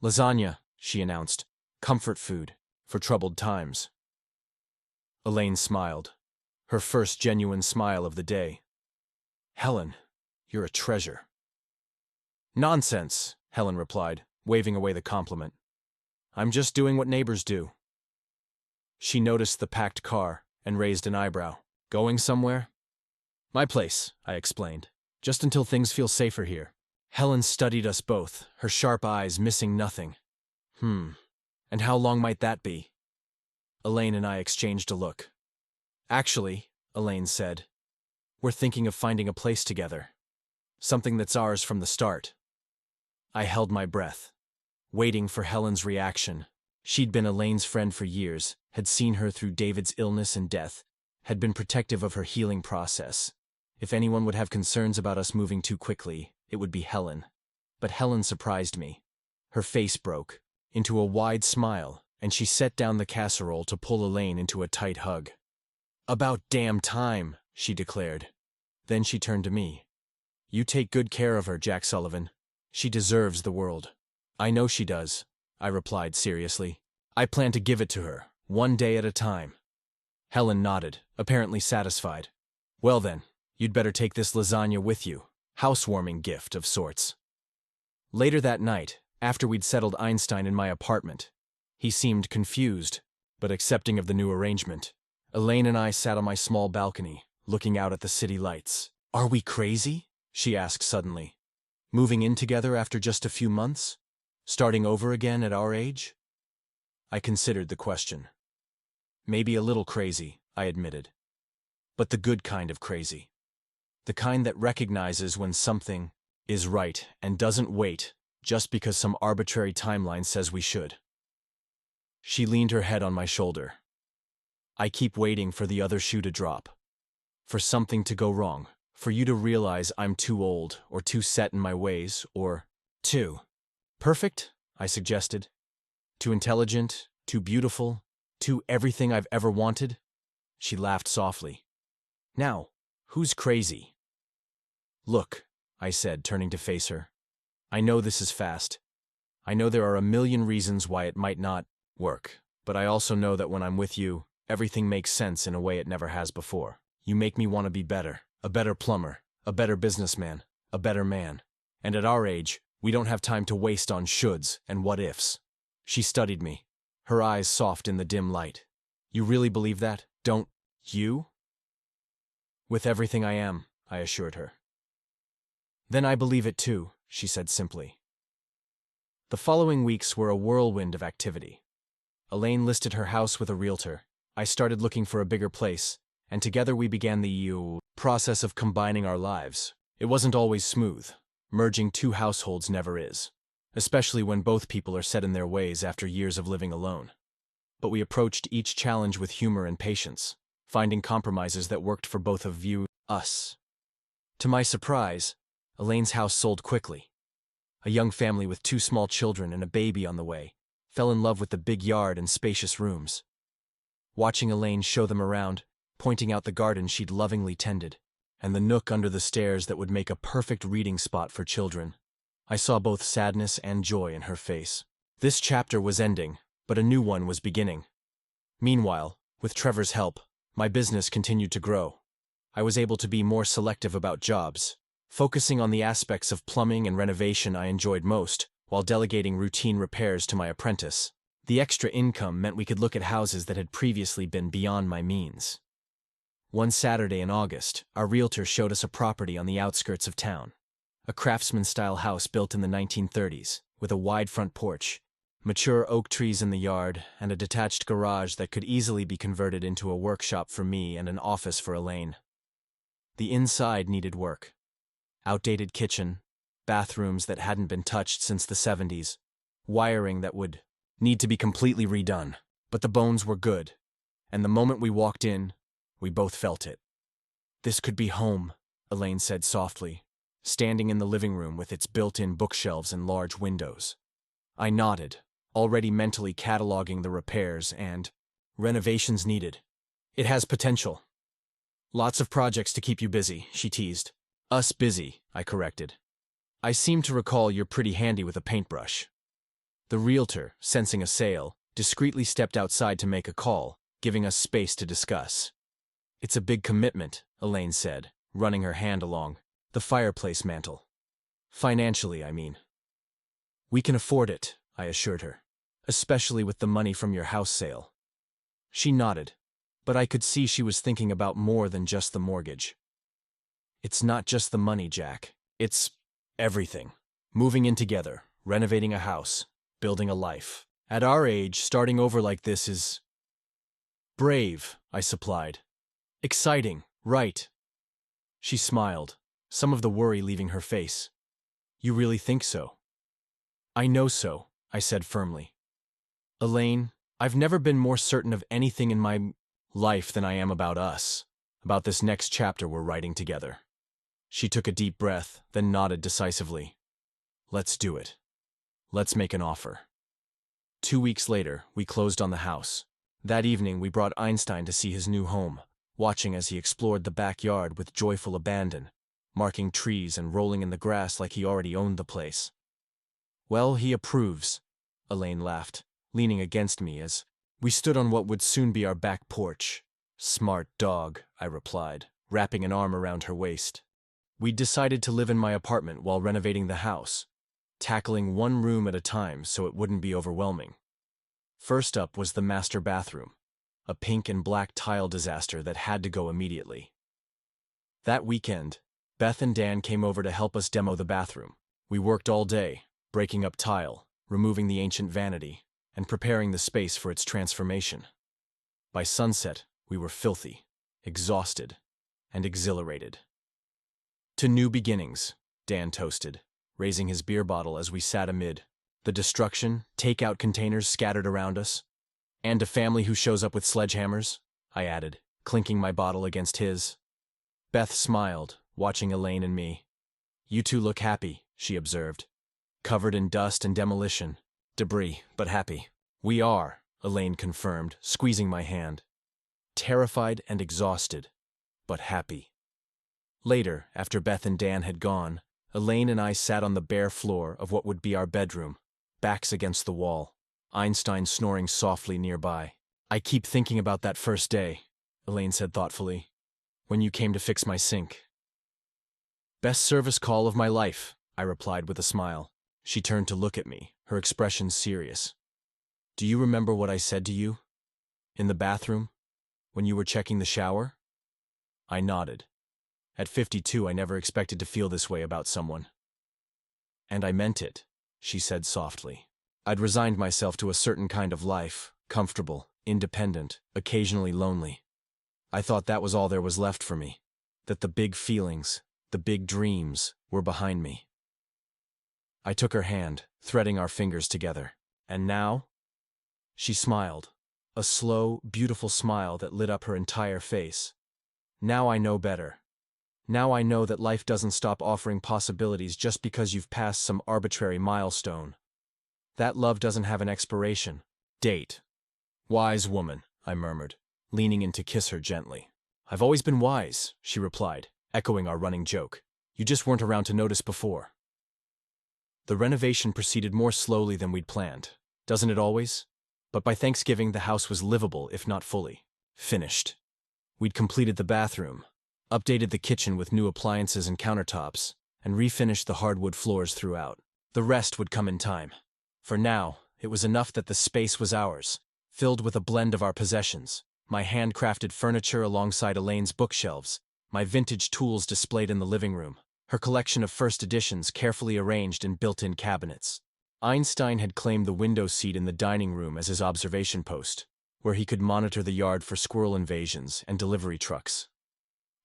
Lasagna, she announced, comfort food, for troubled times. Elaine smiled, her first genuine smile of the day. Helen, you're a treasure. Nonsense, Helen replied, waving away the compliment. I'm just doing what neighbors do. She noticed the packed car and raised an eyebrow. Going somewhere? My place, I explained. Just until things feel safer here. Helen studied us both, her sharp eyes missing nothing. And how long might that be? Elaine and I exchanged a look. Actually, Elaine said, we're thinking of finding a place together. Something that's ours from the start. I held my breath, waiting for Helen's reaction. She'd been Elaine's friend for years, had seen her through David's illness and death, had been protective of her healing process. If anyone would have concerns about us moving too quickly, it would be Helen. But Helen surprised me. Her face broke into a wide smile, and she set down the casserole to pull Elaine into a tight hug. About damn time, she declared. Then she turned to me. You take good care of her, Jack Sullivan. She deserves the world. I know she does, I replied seriously. I plan to give it to her, one day at a time. Helen nodded, apparently satisfied. Well then, you'd better take this lasagna with you. Housewarming gift of sorts. Later that night, after we'd settled Einstein in my apartment, he seemed confused, but accepting of the new arrangement. Elaine and I sat on my small balcony, looking out at the city lights. Are we crazy? She asked suddenly. Moving in together after just a few months? Starting over again at our age? I considered the question. Maybe a little crazy, I admitted. But the good kind of crazy. The kind that recognizes when something is right and doesn't wait just because some arbitrary timeline says we should. She leaned her head on my shoulder. I keep waiting for the other shoe to drop. For something to go wrong. For you to realize I'm too old, or too set in my ways, or too perfect, I suggested. Too intelligent, too beautiful, too everything I've ever wanted. She laughed softly. Now, who's crazy? Look, I said, turning to face her. I know this is fast. I know there are a million reasons why it might not work, but I also know that when I'm with you, everything makes sense in a way it never has before. You make me want to be better. A better plumber, a better businessman, a better man. And at our age, we don't have time to waste on shoulds and what-ifs. She studied me, her eyes soft in the dim light. You really believe that, don't you? With everything I am, I assured her. Then I believe it too, she said simply. The following weeks were a whirlwind of activity. Elaine listed her house with a realtor. I started looking for a bigger place, and together we began the process of combining our lives. It wasn't always smooth. Merging two households never is, especially when both people are set in their ways after years of living alone. But we approached each challenge with humor and patience, finding compromises that worked for both of us. To my surprise, Elaine's house sold quickly. A young family with 2 small children and a baby on the way fell in love with the big yard and spacious rooms. Watching Elaine show them around, pointing out the garden she'd lovingly tended, and the nook under the stairs that would make a perfect reading spot for children, I saw both sadness and joy in her face. This chapter was ending, but a new one was beginning. Meanwhile, with Trevor's help, my business continued to grow. I was able to be more selective about jobs, focusing on the aspects of plumbing and renovation I enjoyed most, while delegating routine repairs to my apprentice. The extra income meant we could look at houses that had previously been beyond my means. One Saturday in August, our realtor showed us a property on the outskirts of town. A craftsman-style house built in the 1930s, with a wide front porch, mature oak trees in the yard, and a detached garage that could easily be converted into a workshop for me and an office for Elaine. The inside needed work. Outdated kitchen, bathrooms that hadn't been touched since the 70s, wiring that would need to be completely redone. But the bones were good, and the moment we walked in, we both felt it. This could be home, Elaine said softly, standing in the living room with its built-in bookshelves and large windows. I nodded, already mentally cataloging the repairs and renovations needed. It has potential. Lots of projects to keep you busy, she teased. Us busy, I corrected. I seem to recall you're pretty handy with a paintbrush. The realtor, sensing a sale, discreetly stepped outside to make a call, giving us space to discuss. It's a big commitment, Elaine said, running her hand along the fireplace mantel. Financially, I mean. We can afford it, I assured her, especially with the money from your house sale. She nodded, but I could see she was thinking about more than just the mortgage. It's not just the money, Jack. It's everything. Moving in together, renovating a house, building a life. At our age, starting over like this is brave, I supplied. Exciting, right? She smiled, some of the worry leaving her face. You really think so? I know so, I said firmly. Elaine, I've never been more certain of anything in my life than I am about us, about this next chapter we're writing together. She took a deep breath, then nodded decisively. Let's do it. Let's make an offer. 2 weeks later, we closed on the house. That evening, we brought Einstein to see his new home, watching as he explored the backyard with joyful abandon, marking trees and rolling in the grass like he already owned the place. Well, he approves, Elaine laughed, leaning against me as we stood on what would soon be our back porch. Smart dog, I replied, wrapping an arm around her waist. We'd decided to live in my apartment while renovating the house, tackling one room at a time so it wouldn't be overwhelming. First up was the master bathroom, a pink and black tile disaster that had to go immediately. That weekend, Beth and Dan came over to help us demo the bathroom. We worked all day, breaking up tile, removing the ancient vanity, and preparing the space for its transformation. By sunset, we were filthy, exhausted, and exhilarated. To new beginnings, Dan toasted, raising his beer bottle as we sat amid the destruction, takeout containers scattered around us, and a family who shows up with sledgehammers, I added, clinking my bottle against his. Beth smiled, watching Elaine and me. You two look happy, she observed. Covered in dust and demolition. Debris, but happy. We are, Elaine confirmed, squeezing my hand. Terrified and exhausted, but happy. Later, after Beth and Dan had gone, Elaine and I sat on the bare floor of what would be our bedroom, backs against the wall, Einstein snoring softly nearby. I keep thinking about that first day, Elaine said thoughtfully, when you came to fix my sink. Best service call of my life, I replied with a smile. She turned to look at me, her expression serious. Do you remember what I said to you? In the bathroom? When you were checking the shower? I nodded. At 52, I never expected to feel this way about someone. And I meant it, she said softly. I'd resigned myself to a certain kind of life, comfortable, independent, occasionally lonely. I thought that was all there was left for me, that the big feelings, the big dreams, were behind me. I took her hand, threading our fingers together. And now? She smiled, a slow, beautiful smile that lit up her entire face. Now I know better. Now I know that life doesn't stop offering possibilities just because you've passed some arbitrary milestone. That love doesn't have an expiration date. Wise woman, I murmured, leaning in to kiss her gently. I've always been wise, she replied, echoing our running joke. You just weren't around to notice before. The renovation proceeded more slowly than we'd planned, doesn't it always? But by Thanksgiving, the house was livable, if not fully finished. We'd completed the bathroom, updated the kitchen with new appliances and countertops, and refinished the hardwood floors throughout. The rest would come in time. For now, it was enough that the space was ours, filled with a blend of our possessions, my handcrafted furniture alongside Elaine's bookshelves, my vintage tools displayed in the living room, her collection of first editions carefully arranged in built-in cabinets. Einstein had claimed the window seat in the dining room as his observation post, where he could monitor the yard for squirrel invasions and delivery trucks.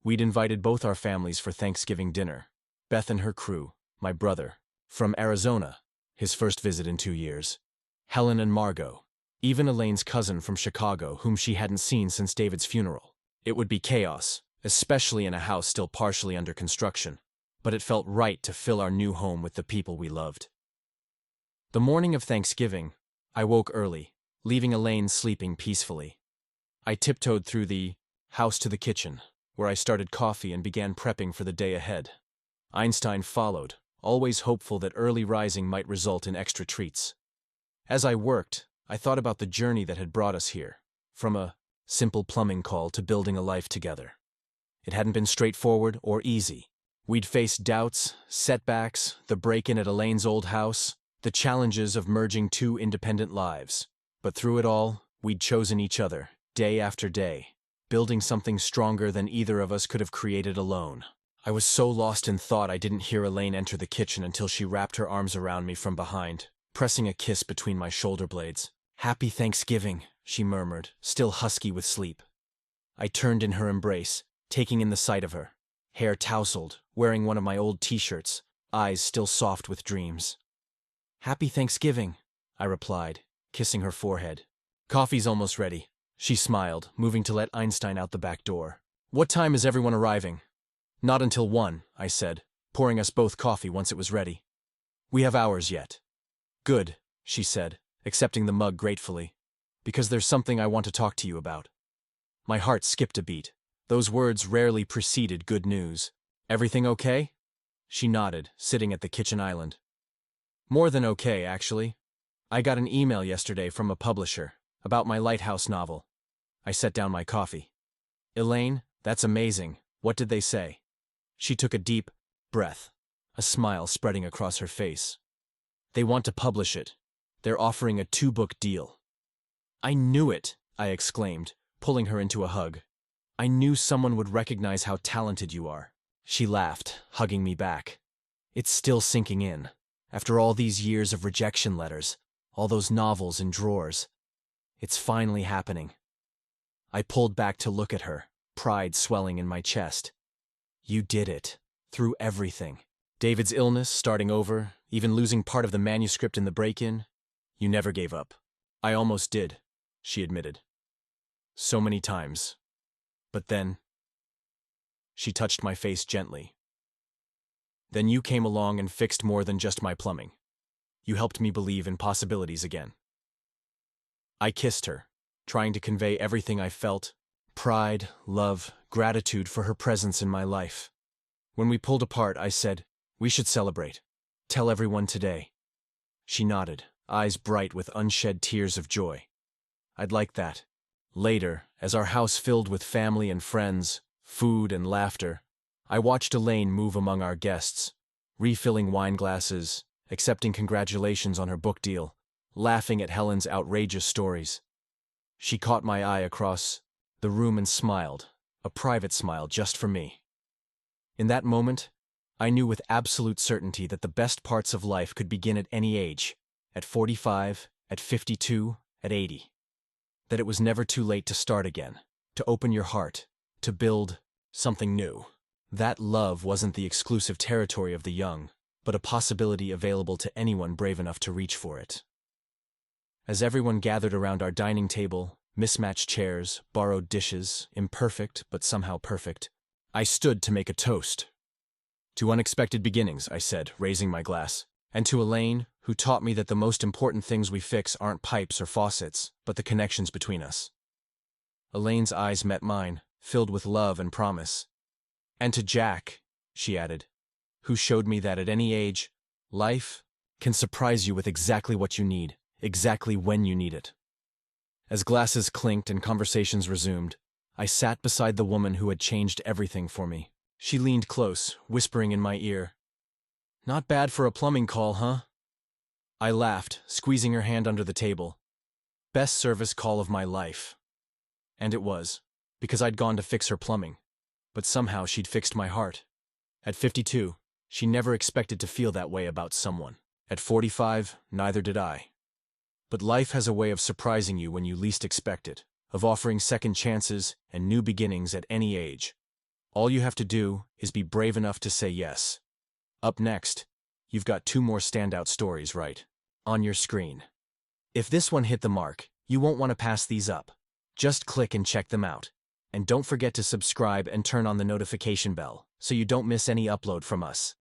We'd invited both our families for Thanksgiving dinner, Beth and her crew, my brother, from Arizona, his first visit in 2 years, Helen and Margot, even Elaine's cousin from Chicago whom she hadn't seen since David's funeral. It would be chaos, especially in a house still partially under construction, but it felt right to fill our new home with the people we loved. The morning of Thanksgiving, I woke early, leaving Elaine sleeping peacefully. I tiptoed through the house to the kitchen, where I started coffee and began prepping for the day ahead. Einstein followed, always hopeful that early rising might result in extra treats. As I worked, I thought about the journey that had brought us here, from a simple plumbing call to building a life together. It hadn't been straightforward or easy. We'd faced doubts, setbacks, the break-in at Elaine's old house, the challenges of merging two independent lives. But through it all, we'd chosen each other, day after day, building something stronger than either of us could have created alone. I was so lost in thought I didn't hear Elaine enter the kitchen until she wrapped her arms around me from behind, pressing a kiss between my shoulder blades. "Happy Thanksgiving," she murmured, still husky with sleep. I turned in her embrace, taking in the sight of her, hair tousled, wearing one of my old t-shirts, eyes still soft with dreams. "Happy Thanksgiving," I replied, kissing her forehead. "Coffee's almost ready," she smiled, moving to let Einstein out the back door. "What time is everyone arriving?" "Not until 1, I said, pouring us both coffee once it was ready. "We have hours yet." "Good," she said, accepting the mug gratefully, "because there's something I want to talk to you about." My heart skipped a beat. Those words rarely preceded good news. "Everything okay?" She nodded, sitting at the kitchen island. "More than okay, actually. I got an email yesterday from a publisher about my Lighthouse novel." I set down my coffee. "Elaine, that's amazing. What did they say?" She took a deep breath, a smile spreading across her face. "They want to publish it. They're offering a 2-book deal." "I knew it," I exclaimed, pulling her into a hug. "I knew someone would recognize how talented you are." She laughed, hugging me back. "It's still sinking in. After all these years of rejection letters, all those novels in drawers. It's finally happening." I pulled back to look at her, pride swelling in my chest. "You did it. Through everything. David's illness, starting over, even losing part of the manuscript in the break-in. You never gave up." "I almost did," she admitted. "So many times. But then..." She touched my face gently. "Then you came along and fixed more than just my plumbing. You helped me believe in possibilities again." I kissed her, trying to convey everything I felt: pride, love, gratitude for her presence in my life. When we pulled apart, I said, "We should celebrate. Tell everyone today." She nodded, eyes bright with unshed tears of joy. "I'd like that." Later, as our house filled with family and friends, food and laughter, I watched Elaine move among our guests, refilling wine glasses, accepting congratulations on her book deal, laughing at Helen's outrageous stories. She caught my eye across the room and smiled, a private smile just for me. In that moment, I knew with absolute certainty that the best parts of life could begin at any age, at 45, at 52, at 80. That it was never too late to start again, to open your heart, to build something new. That love wasn't the exclusive territory of the young, but a possibility available to anyone brave enough to reach for it. As everyone gathered around our dining table, mismatched chairs, borrowed dishes, imperfect but somehow perfect, I stood to make a toast. "To unexpected beginnings," I said, raising my glass, "and to Elaine, who taught me that the most important things we fix aren't pipes or faucets, but the connections between us." Elaine's eyes met mine, filled with love and promise. "And to Jack," she added, "who showed me that at any age, life can surprise you with exactly what you need, exactly when you need it." As glasses clinked and conversations resumed, I sat beside the woman who had changed everything for me. She leaned close, whispering in my ear, "Not bad for a plumbing call, huh?" I laughed, squeezing her hand under the table. Best service call of my life. And it was, because I'd gone to fix her plumbing. But somehow she'd fixed my heart. At 52, she never expected to feel that way about someone. At 45, neither did I. But life has a way of surprising you when you least expect it, of offering second chances and new beginnings at any age. All you have to do is be brave enough to say yes. Up next, you've got 2 more standout stories right on your screen. If this one hit the mark, you won't want to pass these up. Just click and check them out. And don't forget to subscribe and turn on the notification bell so you don't miss any upload from us.